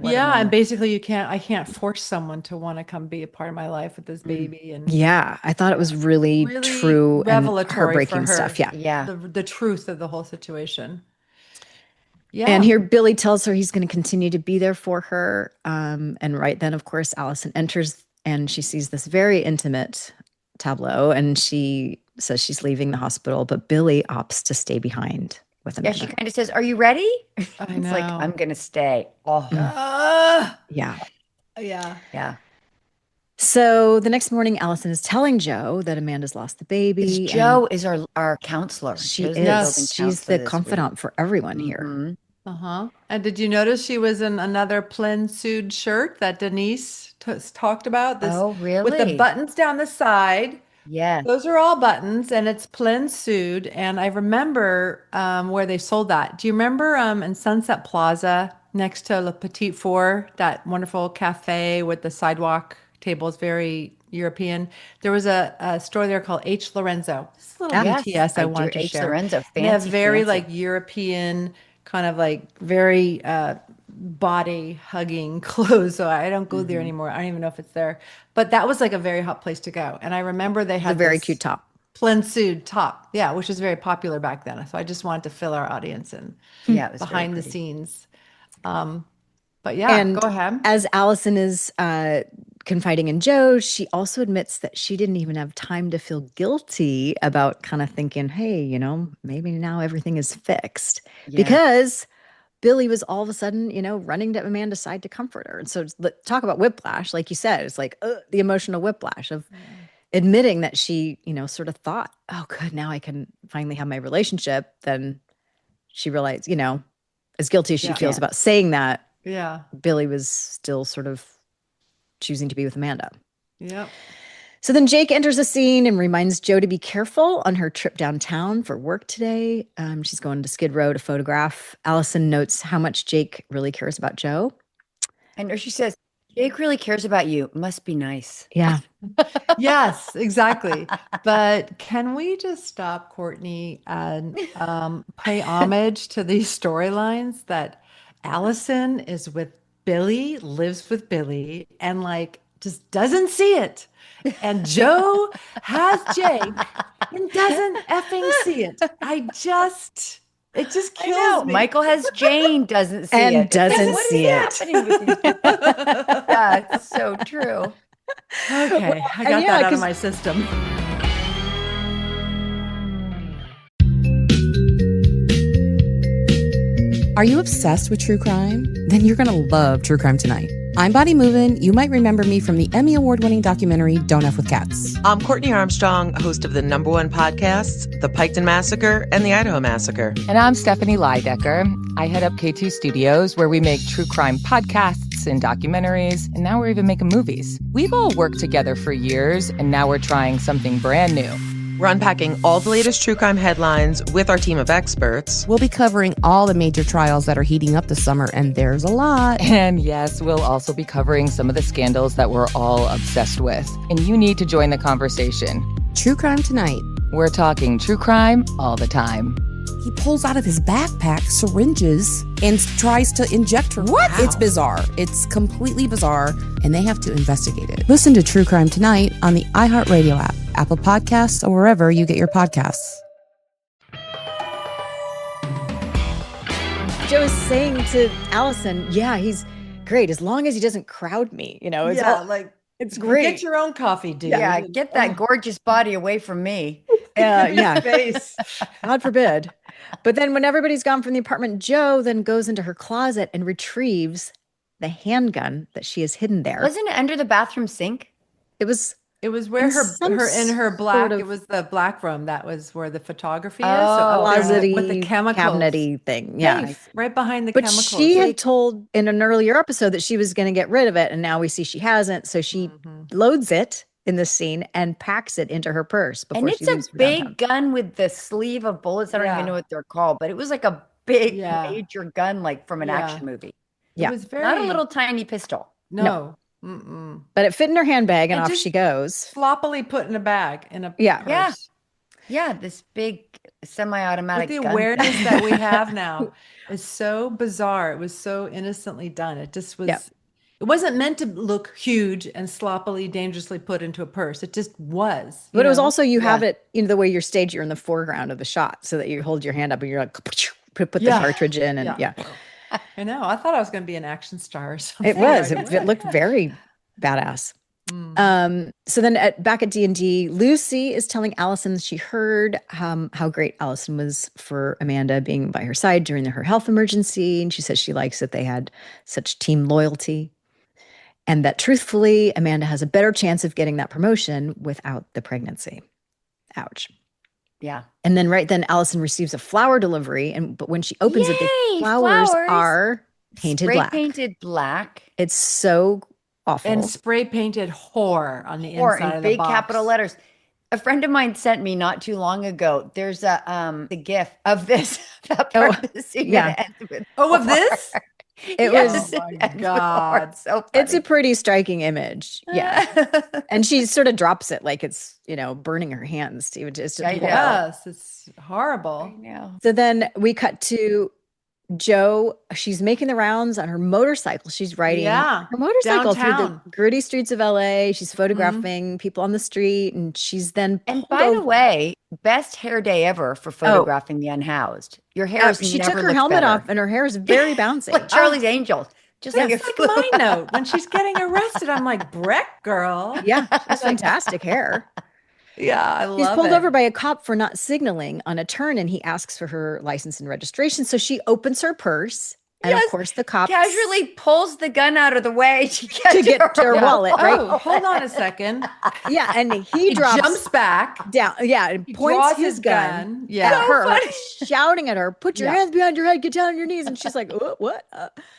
Yeah, and basically I can't force someone to want to come be a part of my life with this baby. And yeah, I thought it was really true revelatory and heartbreaking for her. stuff. Yeah. Yeah. The truth of the whole situation. Yeah. And here Billy tells her he's going to continue to be there for her. And right then, of course, Allison enters and she sees this very intimate tableau and she says she's leaving the hospital, but Billy opts to stay behind with Amanda. Yeah, she kind of says, are you ready? It's know. like, I'm going to stay. Oh, Yeah. yeah. So the next morning, Allison is telling Joe that Amanda's lost the baby. Joe is our counselor. She Joe's is. the She's the confidant for everyone here. Mm-hmm. Uh-huh. And did you notice she was in another plain-sued shirt that Denise talked about? This, Oh, really? with the buttons down the side. Yeah. Those are all buttons, and it's plain-sued. And I remember where they sold that. Do you remember in Sunset Plaza next to Le Petit Four, that wonderful cafe with the sidewalk tables, very European? There was a store there called H. Lorenzo. This is a little BTS I wanted to H. share. Lorenzo, And they have fancy, very fancy. like European, kind of like very body hugging clothes. So I don't go there anymore. I don't even know if it's there. But that was like a very hot place to go. And I remember they had A very this cute top. plain-sued top. Yeah, which was very popular back then. So I just wanted to fill our audience in Yeah, it was very behind the pretty. scenes. But yeah, And go ahead. as Allison is confiding in Joe, she also admits that she didn't even have time to feel guilty about kind of thinking, hey, maybe now everything is fixed. Because Billy was all of a sudden, running to Amanda's side to comfort her. And so talk about whiplash, like you said, it's like the emotional whiplash of admitting that she, sort of thought, oh, good, now I can finally have my relationship. Then she realized, as guilty as she feels about saying that, Yeah. Billy was still sort of choosing to be with Amanda. Yep. So then Jake enters the scene and reminds Joe to be careful on her trip downtown for work today. She's going to Skid Row to photograph. Allison notes how much Jake really cares about Joe. And she says, Jake really cares about you. Must be nice. Yeah. Yes, exactly. But can we just stop, Courtney, and pay homage to these storylines that Allison is with Billy lives with Billy and like just doesn't see it. And Joe has Jake and doesn't effing see it. It just I kills know. me. Michael has Jane, doesn't see And it. It's like, doesn't what is see it. happening with these people? Yeah, it's so true. Okay, I and got yeah, that out of 'cause- my system. Are you obsessed with true crime? Then you're going to love True Crime Tonight. I'm Bonnie Movin. You might remember me from the Emmy Award-winning documentary Don't F with Cats. I'm Courtney Armstrong, host of the #1 podcasts, The Piketon Massacre and the Idaho Massacre. And I'm Stephanie Leidecker. I head up K2 Studios, where we make true crime podcasts and documentaries, and now we're even making movies. We've all worked together for years, and now we're trying something brand new. We're unpacking all the latest true crime headlines with our team of experts. We'll be covering all the major trials that are heating up this summer, and there's a lot. And yes, we'll also be covering some of the scandals that we're all obsessed with. And you need to join the conversation. True Crime Tonight. We're talking true crime all the time. He pulls out of his backpack syringes and tries to inject her. What? It's bizarre. It's completely bizarre, and they have to investigate it. Listen to True Crime Tonight on the iHeartRadio app, Apple Podcasts, or wherever you get your podcasts. Joe is saying to Alison, yeah, he's great as long as he doesn't crowd me. You know, it's it's great. Get your own coffee, dude. Yeah, get that gorgeous body away from me. Yeah. Face. God forbid. But then when everybody's gone from the apartment, Joe then goes into her closet and retrieves the handgun that she has hidden there. Wasn't it under the bathroom sink? It was where in her some in her black. sort of- It was the black room. That was where the photography is. Oh, up there closet-y, with the chemicals. cabinet-y thing. Yeah. Safe, right behind the But chemicals. she had told in an earlier episode that she was going to get rid of it. And now we see she hasn't. So she loads it in this scene and packs it into her purse before And she it's leaves a for big downtown. gun with the sleeve of bullets. I don't Yeah. even know what they're called, but it was like a big Yeah. major gun, like from an Yeah. action movie. Yeah. It was very Not a little tiny pistol. no. Mm-mm. But it fit in her handbag and And off just she goes. Sloppily put in a bag in a Yeah. purse. Yeah. Yeah, this big semi-automatic With the gun. awareness that we have now is so bizarre. It was so innocently done. It just was. Yeah. It wasn't meant to look huge and sloppily, dangerously put into a purse. It just was. But it was also, you Yeah. have it, the way you're staged, you're in the foreground of the shot so that you hold your hand up and you're like, put the Yeah. cartridge in. And yeah, I know. I thought I was going to be an action star or something. it was. Like, It looked very badass. Mm. So then back at D&D, Lucy is telling Alison she heard how great Alison was for Amanda being by her side during her health emergency. And she says she likes that they had such team loyalty. And that truthfully, Amanda has a better chance of getting that promotion without the pregnancy. Ouch. Yeah. And then right then Alison receives a flower delivery. But when she opens it, the Yay, flowers flowers. are painted Spray black. painted black. It's so awful. And spray painted whore on the Or inside in of the big box. capital letters. A friend of mine sent me not too long ago. There's the GIF of this. That part of the scene yeah. that ends with Oh, of whore. this? It Yes, was- Oh my it ends with whore. God. It's so It's a funny. pretty striking image. Yeah. And she sort of drops it like it's, burning her hands. It just I know. Yes, it's horrible. I know. So then we cut to Joe. She's making the rounds on her motorcycle. She's riding Yeah, her motorcycle through downtown. the gritty streets of LA. She's photographing people on the street, and she's then And pulled by the over. way, best hair day ever for photographing the unhoused. Your hair has she never took her looked helmet better. off, and her hair is very bouncy. Like Charlie's Angels. Just like a It's like my note. When she's getting arrested, I'm like, Breck, girl. Yeah, she's fantastic hair. Yeah, I love She's pulled it. over by a cop for not signaling on a turn, and he asks for her license and registration. So she opens her purse, and Yes, of course the cop casually pulls the gun out of the way to get to get to her wallet, right? Oh, hold on a second. Yeah, and he He drops jumps back. down. Yeah, and He points draws his gun Yeah. at her, funny. like, shouting at her, "Put your Yeah. hands behind your head, get down on your knees." And she's like, "What?"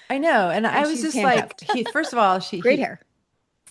I know. And I was she's just handcuffed. like, first of all, Great hair.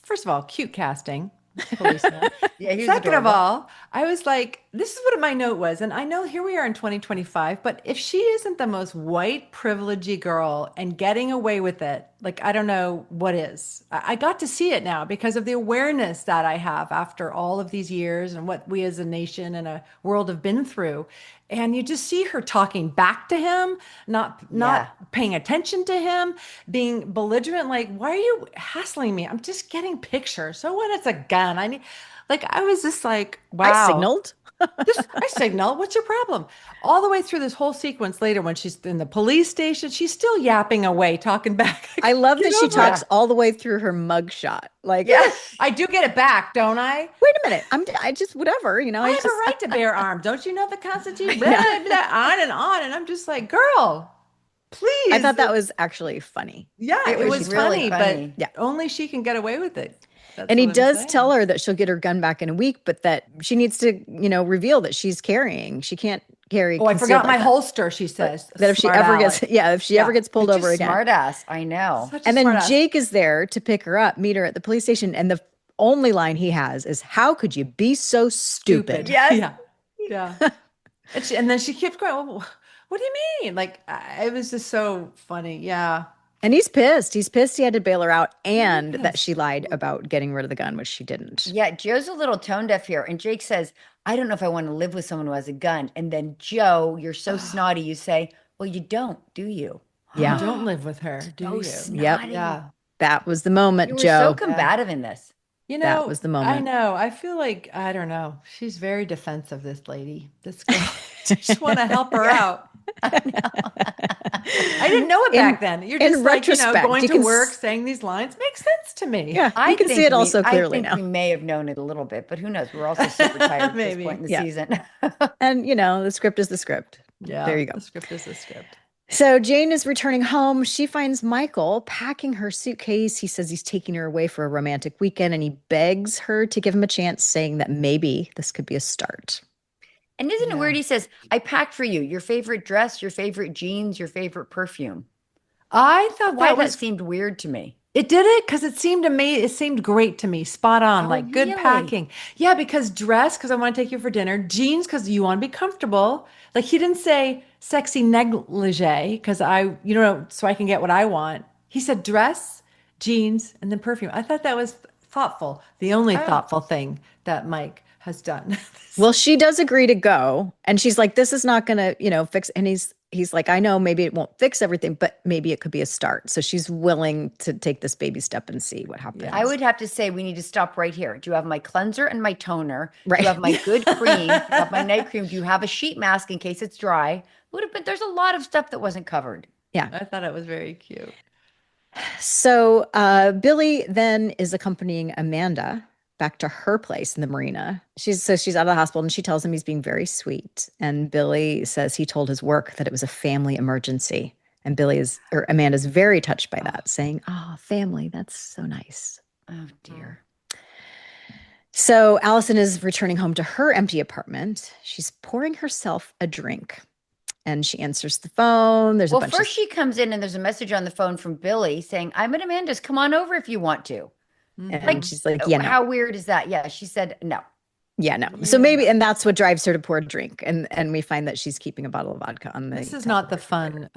First of all, cute casting. Policeman. Yeah, he was Second of adorable. all, I was like, this is what my note was. And I know here we are in 2025, but if she isn't the most white privilegey girl and getting away with it, like, I don't know what is. I got to see it now because of the awareness that I have after all of these years and what we as a nation and a world have been through. And you just see her talking back to him, not paying attention to him, being belligerent. Like, why are you hassling me? I'm just getting pictures. So what? It's a gun. I was just like, wow. I signaled. I signal. What's your problem? All the way through this whole sequence later, when she's in the police station, she's still yapping away, talking back. I love that she talks all the way through her mugshot. Like, yes, I do get it back, don't I? Wait a minute. I just whatever, you know. I have a right to bear arms. Don't you know the Constitution? Blah, blah, blah, on and on. And I'm just like, girl, please. I thought that was actually funny. Yeah, it was really funny, but only she can get away with it. And he does tell her that she'll get her gun back in a week, but that she needs to, reveal that she's carrying. She can't carry. Oh, I forgot my holster, she says. That if she ever gets pulled over again. Smart ass, I know. And then Jake is there to pick her up, meet her at the police station. And the only line he has is, "How could you be so stupid?" Yes. Yeah. And then she keeps going, well, what do you mean? Like, it was just so funny. Yeah. And he's pissed. He's pissed he had to bail her out and that she lied about getting rid of the gun, which she didn't. Yeah, Joe's a little tone deaf here. And Jake says, I don't know if I want to live with someone who has a gun. And then Joe, you're so snotty. You say, well, you don't, do you? Yeah. You don't live with her, do you? Snotty. Yep. Yeah. That was the moment, You were Joe. so combative in this. That was the moment. I know. I feel like, I don't know. She's very defensive, this lady. This girl. I just want to help her out. I didn't know it back then. You're just like, going to work, saying these lines makes sense to me. Yeah, I can see it also clearly now. We may have known it a little bit, but who knows? We're also super tired at this point in the season. And, the script is the script. Yeah, there you go. The script is the script. So Jane is returning home. She finds Michael packing her suitcase. He says he's taking her away for a romantic weekend, and he begs her to give him a chance, saying that maybe this could be a start. And isn't it weird? He says, I packed for you your favorite dress, your favorite jeans, your favorite perfume. I thought that seemed weird to me. It did it because it seemed great to me. Spot on, good packing. Yeah, because dress, because I want to take you for dinner. Jeans, because you want to be comfortable. Like, he didn't say sexy negligee because so I can get what I want. He said dress, jeans, and then perfume. I thought that was thoughtful. The only thoughtful thing that Mike has done. Well, she does agree to go, and she's like, this is not going to, fix. And he's like, I know maybe it won't fix everything, but maybe it could be a start. So she's willing to take this baby step and see what happens. I would have to say, we need to stop right here. Do you have my cleanser and my toner? Right. Do you have my good cream? Do you have my night cream? Do you have a sheet mask in case it's dry? But there's a lot of stuff that wasn't covered. Yeah. I thought it was very cute. So Billy then is accompanying Amanda back to her place in the marina. She's out of the hospital, and she tells him he's being very sweet. And Billy says he told his work that it was a family emergency. And Amanda's very touched by that, saying, "Oh, family, that's so nice." Oh, dear. So Alison is returning home to her empty apartment. She's pouring herself a drink, and she answers the phone. First she comes in, and there's a message on the phone from Billy saying, I'm at Amanda's. Come on over if you want to. And she's like, yeah, no. How weird is that? Yeah, she said no. Yeah, no. So maybe, and that's what drives her to pour a drink. And we find that she's keeping a bottle of vodka on the. This is not the fun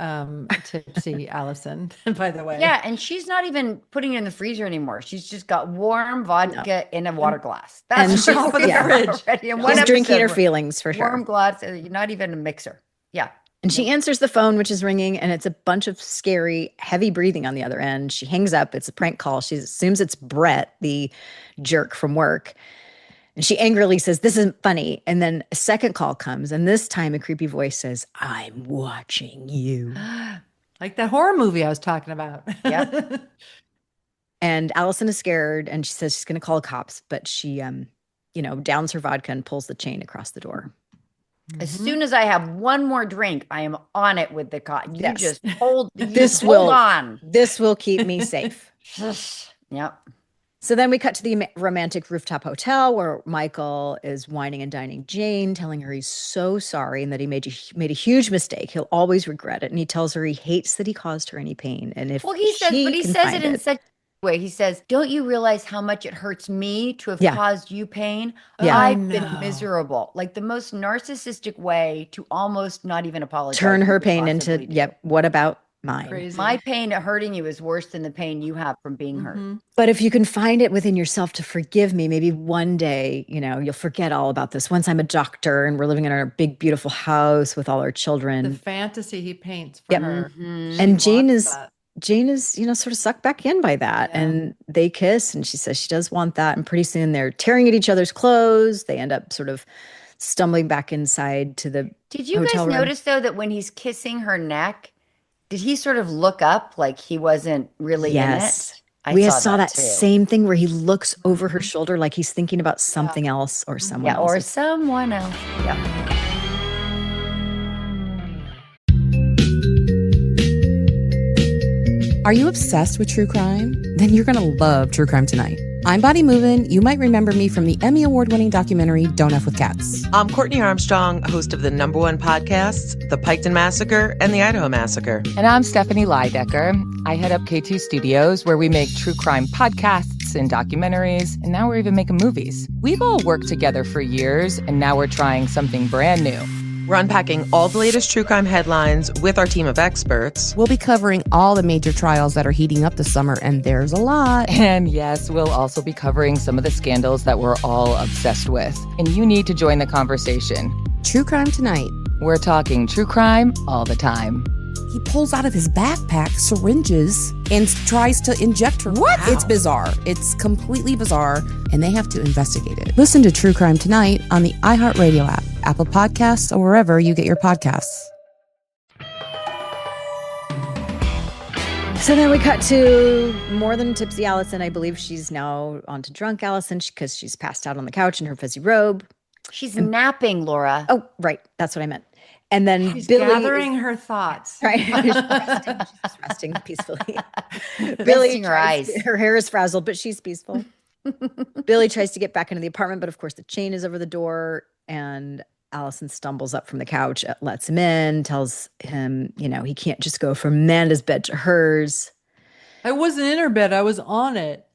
tipsy Alison, by the way. Yeah, and she's not even putting it in the freezer anymore. She's just got warm vodka in a water glass. That's she's off of the fridge. She's drinking her feelings for sure. Warm glass, not even a mixer. Yeah. And she answers the phone, which is ringing, and it's a bunch of scary, heavy breathing on the other end. She hangs up. It's a prank call. She assumes it's Brett, the jerk from work. And she angrily says, this isn't funny. And then a second call comes, and this time a creepy voice says, I'm watching you. Like that horror movie I was talking about. Yeah. And Alison is scared, and she says she's going to call the cops, but she, downs her vodka and pulls the chain across the door. As soon as I have one more drink, I am on it with the cotton. You just hold on. This will keep me safe. Yep. So then we cut to the romantic rooftop hotel where Michael is whining and dining Jane, telling her he's so sorry and that he made a huge mistake. He'll always regret it. And he tells her he hates that he caused her any pain. And if he says it in such a way. He says, don't you realize how much it hurts me to have caused you pain? Yeah. I've been miserable. Like the most narcissistic way to almost not even apologize. Turn her pain into, what about mine. Crazy. My pain at hurting you is worse than the pain you have from being hurt. But if you can find it within yourself to forgive me, maybe one day, you'll forget all about this. Once I'm a doctor and we're living in our big, beautiful house with all our children. The fantasy he paints for her. And Jane wants is, that. sort of sucked back in by that. And they kiss and she says she does want that. And pretty soon they're tearing at each other's clothes. They end up sort of stumbling back inside to the Did you hotel guys room. notice, though, that when he's kissing her neck, did he sort of look up like he wasn't really in it? We saw that too. same thing where he looks over her shoulder like he's thinking about something else or someone else. Or someone else. Yeah. Are you obsessed with true crime? Then you're going to love True Crime Tonight. I'm Bonnie Movin. You might remember me from the Emmy Award-winning documentary Don't F with Cats. I'm Courtney Armstrong, host of the #1 podcasts, The Piketon Massacre and The Idaho Massacre. And I'm Stephanie Leidecker. I head up K2 Studios, where we make true crime podcasts and documentaries, and now we're even making movies. We've all worked together for years, and now we're trying something brand new. We're unpacking all the latest true crime headlines with our team of experts. We'll be covering all the major trials that are heating up this summer, and there's a lot. And yes, we'll also be covering some of the scandals that we're all obsessed with. And you need to join the conversation. True Crime Tonight. We're talking true crime all the time. He pulls out of his backpack syringes and tries to inject her. What? Wow. It's bizarre. It's completely bizarre, and they have to investigate it. Listen to True Crime Tonight on the iHeartRadio app, Apple Podcasts, or wherever you get your podcasts. So then we cut to more than tipsy Alison. I believe she's now on to drunk Alison because she's passed out on the couch in her fuzzy robe. She's napping, Laura. Oh, right. That's what I meant. And then She's Billy gathering her thoughts. Right. She's just resting peacefully. Resting her eyes. Her hair is frazzled, but she's peaceful. Billy tries to get back into the apartment, but of course the chain is over the door, and Alison stumbles up from the couch, lets him in, tells him, he can't just go from Amanda's bed to hers. I wasn't in her bed. I was on it.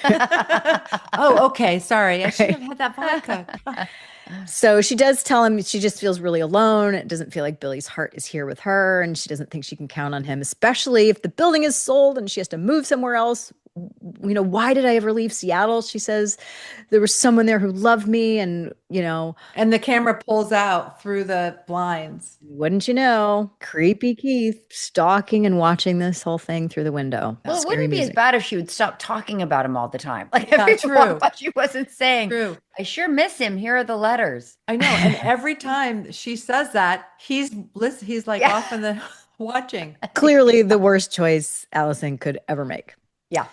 Oh, okay. Sorry. I should have had that vodka. So she does tell him she just feels really alone. It doesn't feel like Billy's heart is here with her, and she doesn't think she can count on him, especially if the building is sold and she has to move somewhere else. Why did I ever leave Seattle? She says there was someone there who loved me, and And the camera pulls out through the blinds. Wouldn't you know, creepy Keith stalking and watching this whole thing through the window. Well, it Scary wouldn't be as music. bad if she would stop talking about him all the time. Like Yeah, every true. but she wasn't saying, True. I sure miss him. Here are the letters. I know. And every time she says that, he's like off in the watching. Clearly the worst choice Alison could ever make. Yeah.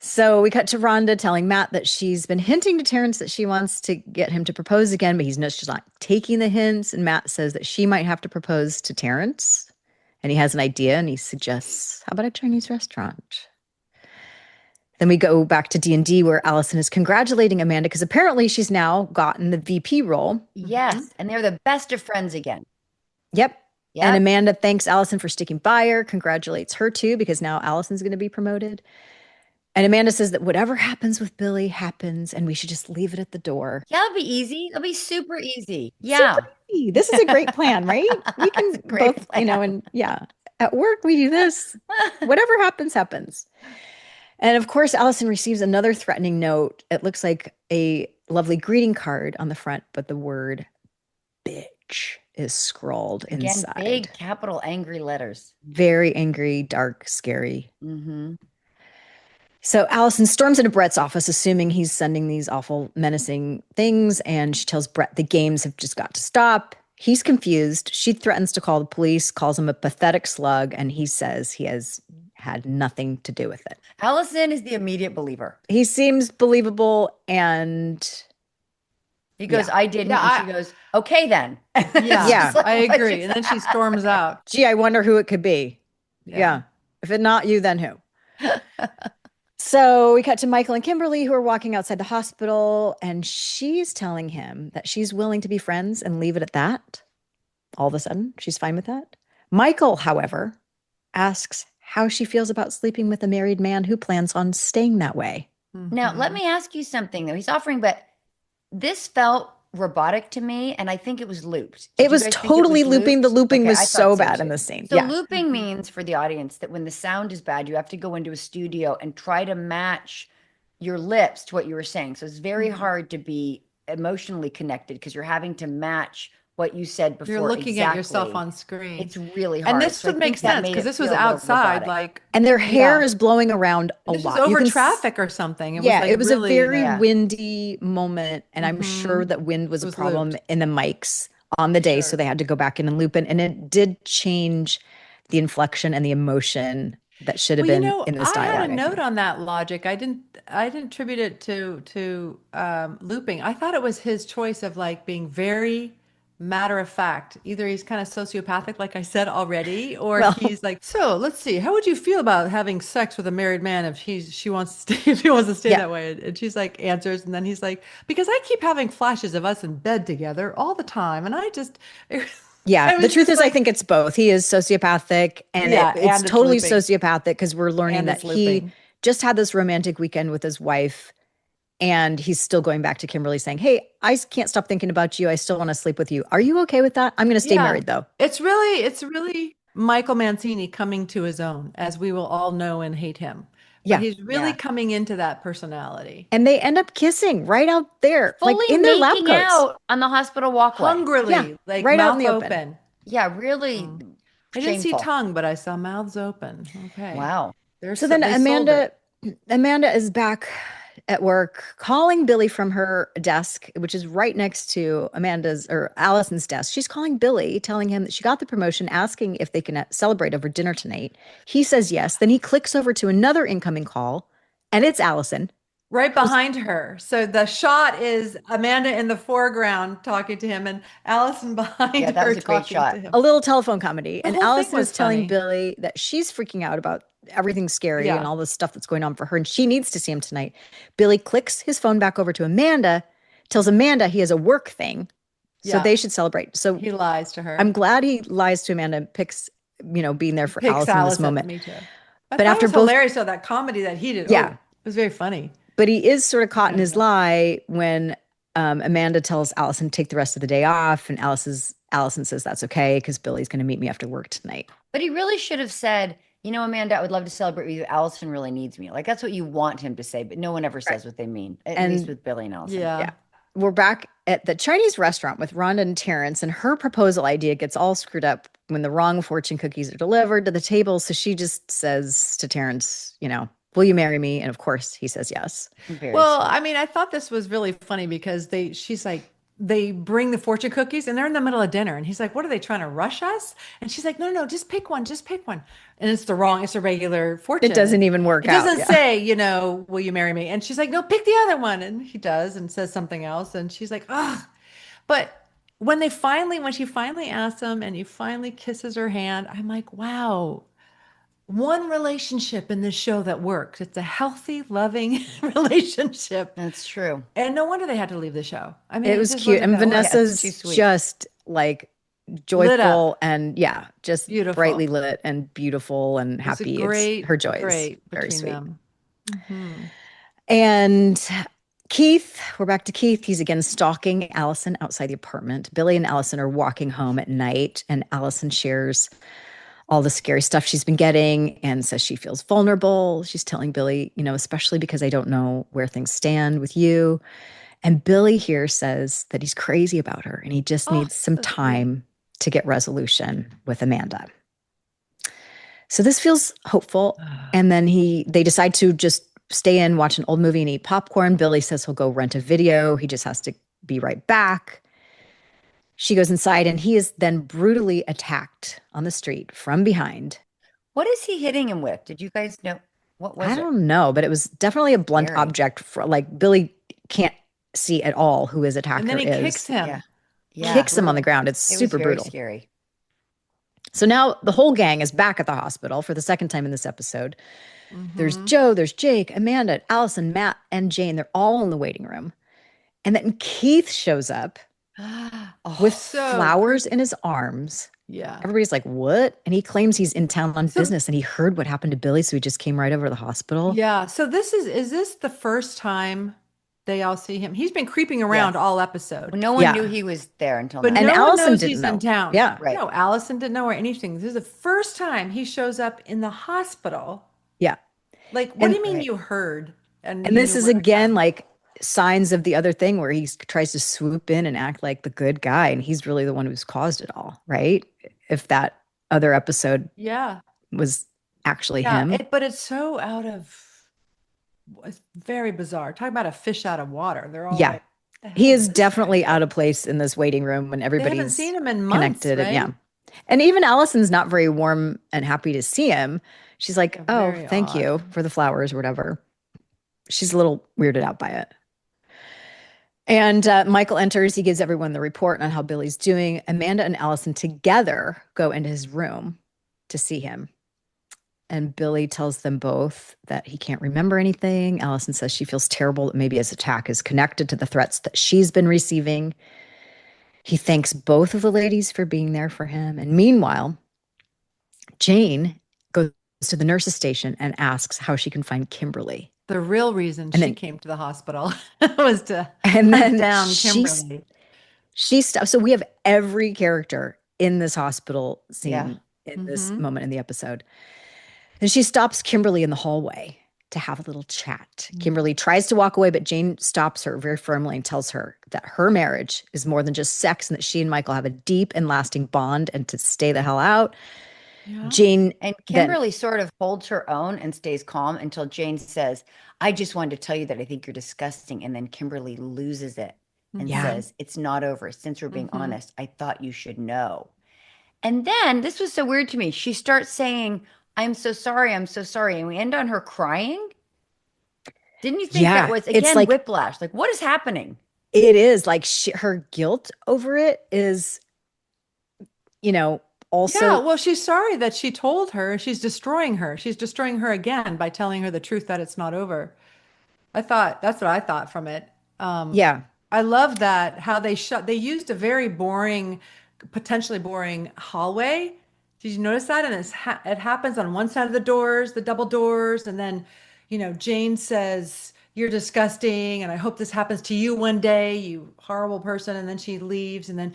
So we cut to Rhonda telling Matt that she's been hinting to Terrence that she wants to get him to propose again, but she's not taking the hints. And Matt says that she might have to propose to Terrence. And he has an idea, and he suggests, how about a Chinese restaurant? Then we go back to D&D, where Alison is congratulating Amanda because apparently she's now gotten the VP role. Yes. And they're the best of friends again. Yep. Yeah. And Amanda thanks Alison for sticking by her, congratulates her too, because now Alison's going to be promoted. And Amanda says that whatever happens with Billy happens, and we should just leave it at the door. Yeah, it'll be easy. It'll be super easy. Yeah. Super easy. This is a great plan, right? We can great both, plan. and at work we do this. Whatever happens, happens. And of course, Alison receives another threatening note. It looks like a lovely greeting card on the front, but the word bitch is scrawled Again, inside. big capital angry letters. Very angry, dark, scary. Mm-hmm. So Alison storms into Brett's office, assuming he's sending these awful, menacing things. And she tells Brett the games have just got to stop. He's confused. She threatens to call the police, calls him a pathetic slug. And he says he has had nothing to do with it. Alison is the immediate believer. He seems believable. And He goes, Yeah. I didn't. Yeah, And she goes, okay, then. Yeah, Yeah. I agree. And then she storms out. gee, I wonder who it could be. Yeah. If it not you, then who? So we cut to Michael and Kimberly, who are walking outside the hospital, and she's telling him that she's willing to be friends and leave it at that. All of a sudden, she's fine with that. Michael, however, asks how she feels about sleeping with a married man who plans on staying that way. Now, let me ask you something, though. He's offering, but this felt robotic to me, and I think it was looped. It Did you was guys think totally was looping. The looped? looping Okay, was I so thought bad too. in the scene. So Yeah. looping means for the audience that when the sound is bad, you have to go into a studio and try to match your lips to what you were saying. So it's very hard to be emotionally connected because you're having to match what you said before. You're looking at yourself exactly. on screen. It's really hard. And this So I would make think that sense made because it this was feel a little outside, robotic. like, And their hair Yeah. is blowing around a this was lot. You over can traffic or something. It yeah, was like it was really, a very Yeah. windy moment, and I'm sure that wind was It a was problem looped. in the mics on the day, so Sure. they had to go back in and loop it, and it did change the inflection and the emotion that should have Well, been in this I had dialogue, a I note think. on that logic. I didn't attribute it to looping. I thought it was his choice of like being very matter of fact. Either he's kind of sociopathic, like I said already, or Well, he's like, so let's see, how would you feel about having sex with a married man if she wants to stay if he wants to stay yeah. that way? And she's like answers, and then he's like, because I keep having flashes of us in bed together all the time, and I just Yeah, it the was truth just is, I like, think it's both. He is sociopathic, and yeah, it's and it's totally looping. sociopathic because we're learning And that it's he looping. just had this romantic weekend with his wife, and he's still going back to Kimberly saying, "Hey, I can't stop thinking about you. I still want to sleep with you. Are you okay with that? I'm going to stay Yeah. married, though." It's really Michael Mancini coming to his own, as we will all know and hate him. But Yeah. he's really Yeah. coming into that personality. And they end up kissing right out there, like Fully in their lab making coats. out on the hospital walkway. Hungrily, Yeah, like right out in mouth the open. Yeah, really I didn't see shameful. tongue, but I saw mouths open. Okay. Wow. So then they sold it. Amanda is back at work calling Billy from her desk, which is right next to Amanda's or Allison's desk. She's calling Billy, telling him that she got the promotion, asking if they can celebrate over dinner tonight. He says yes. Then he clicks over to another incoming call, and it's Allison. Right behind her. So the shot is Amanda in the foreground talking to him and Allison behind Yeah, that her was a great talking shot. to him. A little telephone comedy. And whole thing Allison was is telling funny. Billy that she's freaking out about everything scary Yeah. and all the stuff that's going on for her, and she needs to see him tonight. Billy clicks his phone back over to Amanda, tells Amanda he has a work thing, so Yeah. they should celebrate. So He lies to her. I'm glad he lies to Amanda and picks, being there for Picks Allison in this moment. Me too. But after it was both- hilarious, though, that comedy that he did. Yeah. It was very funny. But he is sort of caught in his lie when Amanda tells Allison to take the rest of the day off, and Allison says that's okay because Billy's going to meet me after work tonight. But he really should have said, Amanda, I would love to celebrate with you. Allison really needs me. Like, that's what you want him to say, but no one ever says what they mean, at least with Billy and Allison. Yeah. We're back at the Chinese restaurant with Rhonda and Terrence, and her proposal idea gets all screwed up when the wrong fortune cookies are delivered to the table. So she just says to Terrence, will you marry me? And of course he says yes. Well, I mean, I thought this was really funny because she's like, they bring the fortune cookies and they're in the middle of dinner. And he's like, what are they trying to rush us? And she's like, no, just pick one. And it's it's a regular fortune. It doesn't even work out. It doesn't say, will you marry me? And she's like, no, pick the other one. And he does and says something else. And she's like, ugh. But when she finally asks him and he finally kisses her hand, I'm like, wow. One relationship in this show that works. It's a healthy, loving relationship. That's true. And no wonder they had to leave the show. I mean, It was just cute. wasn't And gonna work. Vanessa's too sweet. just like Lit joyful up. and just Beautiful. brightly lit and beautiful and It was a happy. great, Her joy is great very between sweet. them. And Keith, we're back to Keith. He's again stalking Allison outside the apartment. Billy and Allison are walking home at night, and Allison shares all the scary stuff she's been getting and says she feels vulnerable. She's telling Billy, especially because I don't know where things stand with you. And Billy here says that he's crazy about her and he just needs some so sweet. time to get resolution with Amanda. So this feels hopeful. And then they decide to just stay in, watch an old movie and eat popcorn. Billy says he'll go rent a video. He just has to be right back. She goes inside and he is then brutally attacked on the street from behind. What is he hitting him with? Did you guys know? What was I it? don't know, but it was definitely a blunt Scary. object. For like Billy can't see at all who his attacker And then he is. kicks him. Yeah. Yeah. Kicks him on the ground. It's It was super very brutal. scary. So now the whole gang is back at the hospital for the second time in this episode. There's Joe, there's Jake, Amanda, Allison, Matt, and Jane. They're all in the waiting room. And then Keith shows up with so flowers in his arms. Yeah. Everybody's like, what? And he claims he's in town on business and he heard what happened to Billy. So he just came right over to the hospital. Yeah. So is this the first time they all see him. He's been creeping around all episode. No one knew he was there until But now. And no one Alison knows didn't he's know. in town. Yeah. Right. No, Alison didn't know or anything. This is the first time he shows up in the hospital. Yeah. Like, what do you mean you heard? And this is again like signs of the other thing where he tries to swoop in and act like the good guy, and he's really the one who's caused it all, right? If that other episode was actually him. But it's so it's very bizarre. Talk about a fish out of water. They're all like, he is definitely out of place in this waiting room when everybody's haven't seen him in months, connected. right? And even Allison's not very warm and happy to see him. She's like, oh, very thank odd. you for the flowers or whatever. She's a little weirded out by it. And Michael enters. He gives everyone the report on how Billy's doing. Amanda and Alison together go into his room to see him. And Billy tells them both that he can't remember anything. Alison says she feels terrible that maybe his attack is connected to the threats that she's been receiving. He thanks both of the ladies for being there for him. And meanwhile, Jane goes to the nurse's station and asks how she can find Kimberly. The real reason she came to the hospital was to and hunt then down Kimberly. She stops. So we have every character in this hospital scene in this moment in the episode. And she stops Kimberly in the hallway to have a little chat. Kimberly tries to walk away, but Jane stops her very firmly and tells her that her marriage is more than just sex and that she and Michael have a deep and lasting bond and to stay the hell out. Jane and Kimberly sort of holds her own and stays calm until Jane says, I just wanted to tell you that I think you're disgusting. And then Kimberly loses it and says, it's not over. Since we're being honest, I thought you should know. And then this was so weird to me. She starts saying, I'm so sorry. I'm so sorry. And we end on her crying. Didn't you think that was, again, like, whiplash? Like, what is happening? It is like her guilt over it is, also. Well, she's sorry that she told her. She's destroying her. She's destroying her again by telling her the truth that it's not over. That's what I thought from it. I love that how they used a very boring, potentially boring hallway. Did you notice that? And it happens on one side of the doors, the double doors. And then, Jane says, you're disgusting. And I hope this happens to you one day, you horrible person. And then she leaves. And then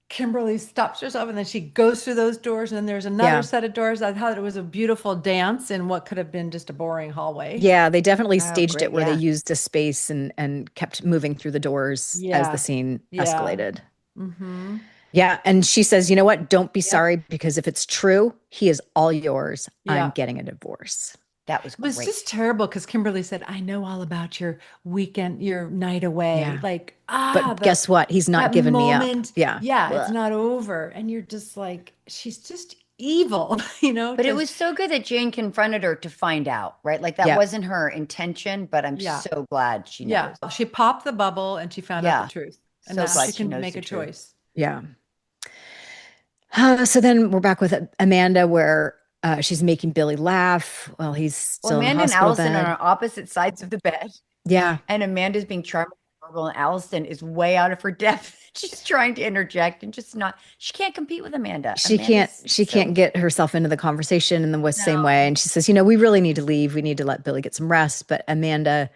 Kimberly stops herself and then she goes through those doors. And then there's another set of doors. I thought it was a beautiful dance in what could have been just a boring hallway. Yeah, they definitely staged it where they used a space and kept moving through the doors as the scene escalated. Mm-hmm. Yeah. And she says, you know what? Don't be sorry, because if it's true, he is all yours. I'm getting a divorce. That was great. It was just terrible because Kimberly said, I know all about your weekend, your night away. Yeah. Like, but guess what? He's not giving me up. Yeah. Yeah. It's not over. And you're just like, she's just evil, But it was so good that Jane confronted her to find out, right? Like that wasn't her intention, but I'm so glad she knows. Yeah. She popped the bubble and she found out the truth. And so now she can make a choice. Yeah. So then we're back with Amanda where she's making Billy laugh while he's still in the Amanda and hospital Alison bed. are on opposite sides of the bed. Yeah. And Amanda's being charming and Alison is way out of her depth. She's trying to interject and she can't compete with Amanda. She can't get herself into the conversation in the same way. And she says, we really need to leave. We need to let Billy get some rest. But Amanda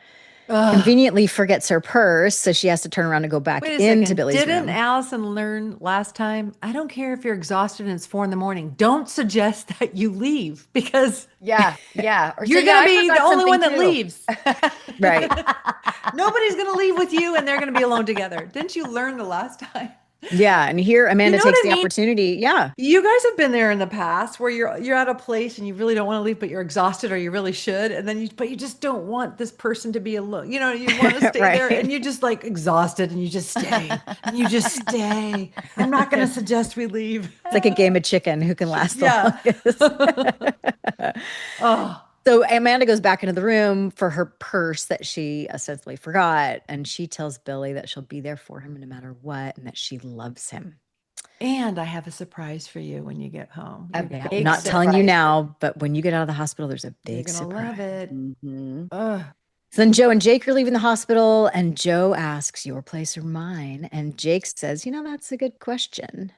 conveniently forgets her purse, so she has to turn around and go back into Billy's room. Didn't Alison learn last time? I don't care if you're exhausted and it's 4 a.m. Don't suggest that you leave because or you're going to be the only one that leaves. Right. Nobody's going to leave with you, and they're going to be alone together. Didn't you learn the last time? Yeah, and here Amanda takes the opportunity. Yeah. You guys have been there in the past where you're at a place and you really don't want to leave, but you're exhausted or you really should. And then you just don't want this person to be alone. You want to stay there and you're just like exhausted and you just stay and you just stay. I'm not going to suggest we leave. It's like a game of chicken. Who can last the longest? So Amanda goes back into the room for her purse that she ostensibly forgot. And she tells Billy that she'll be there for him no matter what and that she loves him. And I have a surprise for you when you get home. I'm not telling you now, but when you get out of the hospital, there's a big surprise. Love it. Mm-hmm. So then Joe and Jake are leaving the hospital and Joe asks, your place or mine? And Jake says, that's a good question.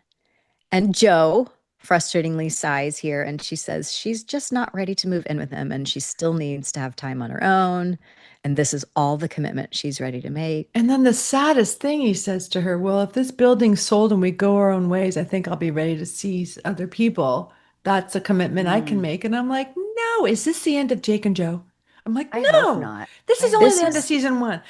And Joe frustratingly sighs here, and she says she's just not ready to move in with him, and she still needs to have time on her own. And this is all the commitment she's ready to make. And then the saddest thing he says to her, well, if this building's sold and we go our own ways, I think I'll be ready to see other people. That's a commitment I can make. And I'm like, no, is this the end of Jake and Joe? I'm like, I no, hope not. this is only the end of season 1.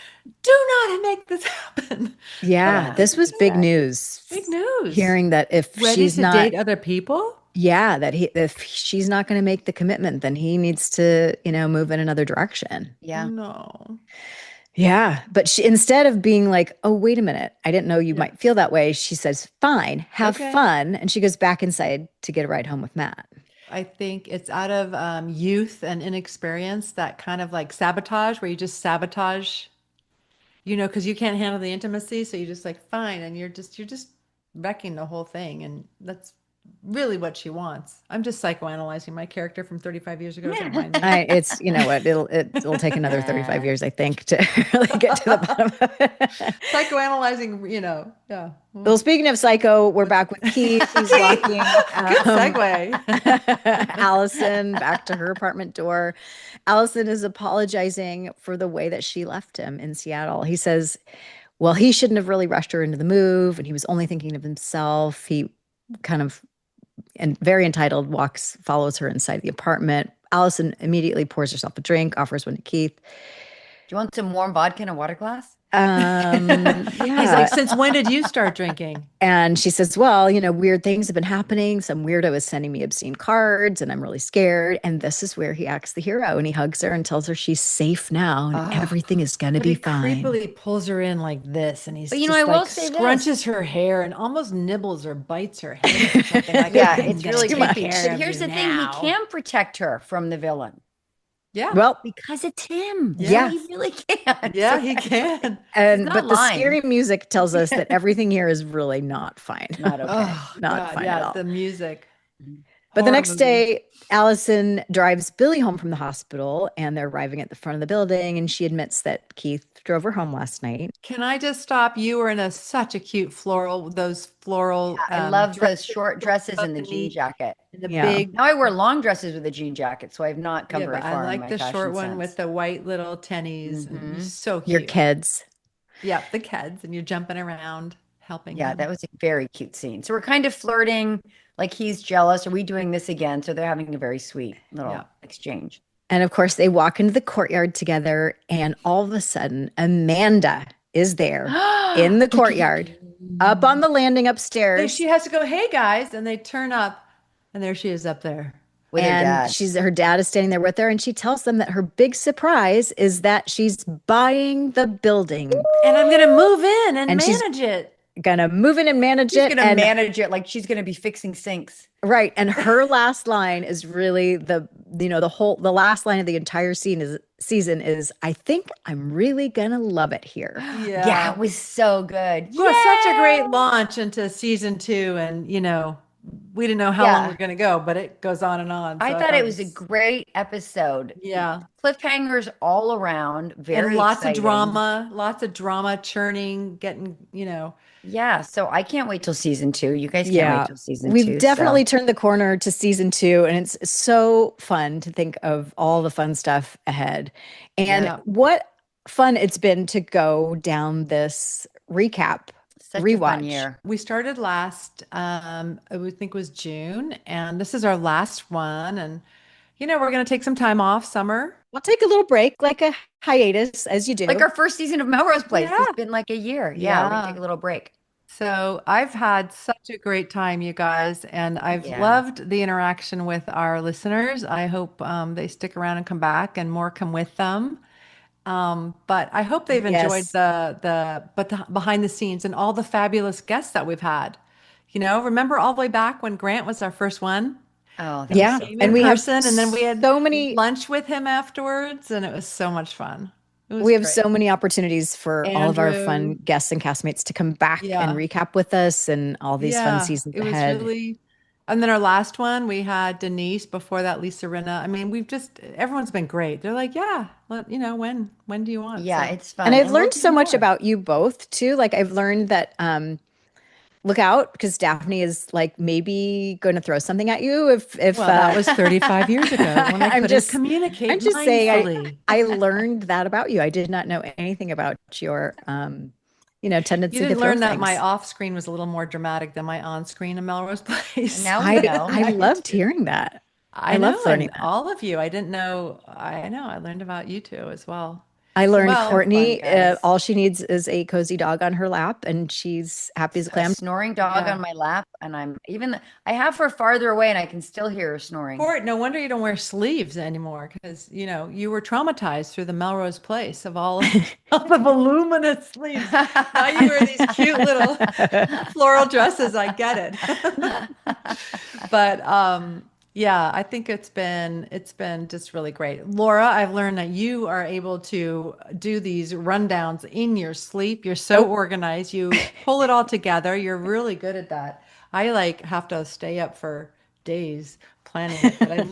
Do not make this happen. Yeah, this was big news. Big news. Hearing that if Ready she's to not date other people? Yeah, that if she's not going to make the commitment, then he needs to, move in another direction. Yeah. No. Yeah, but she, instead of being like, "Oh, wait a minute, I didn't know you might feel that way," she says, "Fine, have fun," and she goes back inside to get a ride home with Matt. I think it's out of youth and inexperience, that kind of like sabotage, where you just sabotage, because you can't handle the intimacy, so you just like, fine, and you're just wrecking the whole thing, and that's really what she wants. I'm just psychoanalyzing my character from 35 years ago. Don't mind me. It's what it'll take another 35 years, I think, to really get to the bottom of it. Psychoanalyzing, yeah. Well, speaking of psycho, we're back with Keith. He's walking. Good segue. Allison back to her apartment door. Allison is apologizing for the way that she left him in Seattle. He says, well, he shouldn't have really rushed her into the move, and he was only thinking of himself. He kind of, and very entitled, follows her inside the apartment. Allison immediately pours herself a drink, offers one to Keith. Do you want some warm vodka in a water glass? Yeah. He's like, since when did you start drinking? And she says, well, weird things have been happening. Some weirdo is sending me obscene cards and I'm really scared. And this is where he acts the hero, and he hugs her and tells her she's safe now and everything is going to be fine. He creepily pulls her in like this, and he's but I will say scrunches her hair and almost nibbles or bites her hair or something like yeah, that. it's really creepy. But here's the thing, he can protect her from the villain. Yeah. Well, because it's him. Yeah. He really can. Yeah, he can. But the scary music tells us that everything here is really not fine. Not okay. Not fine at all. The music. But the next day, Allison drives Billy home from the hospital, and they're arriving at the front of the building, and she admits that Keith drove her home last night. Can I just stop? You were in such a cute those floral. I love those short dresses and the jean jacket. The big. Now I wear long dresses with a jean jacket, so I've not come very far. I like the short one with the white little tennies. Mm-hmm. So cute. Your kids. Yeah, the kids, and you're jumping around helping. Yeah, them. that was a very cute scene. So we're kind of flirting, like he's jealous. Are we doing this again? So they're having a very sweet little exchange. And of course, they walk into the courtyard together, and all of a sudden, Amanda is there in the courtyard, up on the landing upstairs. So she has to go, hey guys, and they turn up, and there she is up there. With her dad. Her dad is standing there with her, and she tells them that her big surprise is that she's buying the building. And I'm going to move in and manage it. Gonna move in and manage it. She's gonna manage it like she's gonna be fixing sinks. Right. And her last line is really the last line of the entire season is, I think I'm really gonna love it here. Yeah, it was so good. It was such a great launch into season 2, and we didn't know how long we're gonna go, but it goes on and on. So I thought it was a great episode. Yeah. Cliffhangers all around, very and lots exciting. Lots of drama churning, getting, Yeah, so I can't wait till season 2. You guys can't wait till season 2. We've definitely turned the corner to season 2, and it's so fun to think of all the fun stuff ahead. And what fun it's been to go down this recap. Such rewatch. A fun year. We started last, I would think it was June, and this is our last one. And, we're going to take some time off summer. We'll take a little break, like a hiatus, as you do. Like our first season of Melrose Place. It's been like a year. Yeah, we take a little break. So I've had such a great time, you guys, and I've loved the interaction with our listeners. I hope they stick around and come back, and more come with them. But I hope they've enjoyed the behind the scenes and all the fabulous guests that we've had. Remember all the way back when Grant was our first one? Oh, yeah. And we have, and then we had so many lunch with him afterwards, and it was so much fun. We have so many opportunities for all of our fun guests and castmates to come back and recap with us, and all these fun seasons ahead. And then our last one, we had Denise. Before that, Lisa Rinna. I mean, everyone's been great. They're like, when do you want? Yeah, so. It's fun. And I've learned so much about you both too. Like I've learned that look out, because Daphne is like maybe going to throw something at you if Well, that was 35 years ago when I I'm couldn't just- communicate I'm just saying mindfully. I learned that about you. I did not know anything about your tendency You to didn't throw learn that things. my off-screen was a little more dramatic than my on-screen in Melrose Place. And now we know. I loved hearing that. I love know, learning and that. all of you. I didn't know. I know. I learned about you too as well. I learned Well, Courtney, fun, guys. all she needs is a cozy dog on her lap, and she's happy as a A clam. snoring dog on my lap, and I have her farther away, and I can still hear her snoring. Court, no wonder you don't wear sleeves anymore, because you were traumatized through the Melrose Place of all of the voluminous sleeves. Now you wear these cute little floral dresses. I get it. But yeah, I think it's been just really great. Laura, I've learned that you are able to do these rundowns in your sleep. You're so organized. You pull it all together. You're really good at that. I have to stay up for days planning it, but I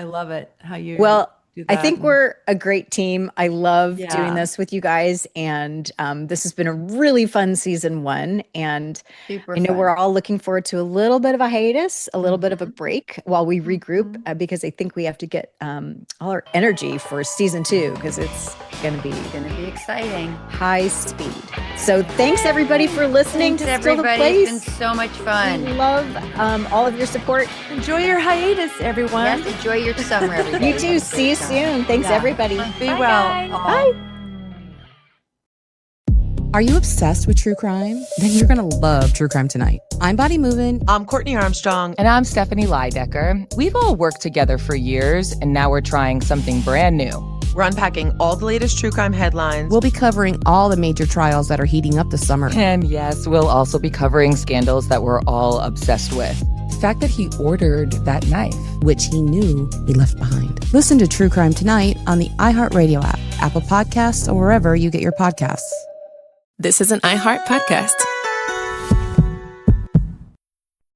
love it how you Well, do I that. think we're a great team. I love Yeah. doing this with you guys, and this has been a really fun season 1. And Super I know fun. we're all looking forward to a little bit of a hiatus, a little bit of a break while we regroup, because I think we have to get all our energy for season 2, because it's going to be exciting. high speed. So thanks everybody for listening Thanks, to Still the everybody. It's Place. been so much We fun. love all of your support. enjoy your hiatus, everyone. Yes, enjoy your summer, everybody. You too. Have a See you great time. soon. Thanks, Yeah. everybody. Be Bye, well. guys. all. Bye. Are you obsessed with true crime? Then you're going to love True Crime Tonight. I'm Body Movin'. I'm Courtney Armstrong. And I'm Stephanie Lydecker. We've all worked together for years, and now we're trying something brand new. We're unpacking all the latest true crime headlines. We'll be covering all the major trials that are heating up this summer. And yes, we'll also be covering scandals that we're all obsessed with. The fact that he ordered that knife, which he knew he left behind. Listen to True Crime Tonight on the iHeartRadio app, Apple Podcasts, or wherever you get your podcasts. This is an iHeart podcast.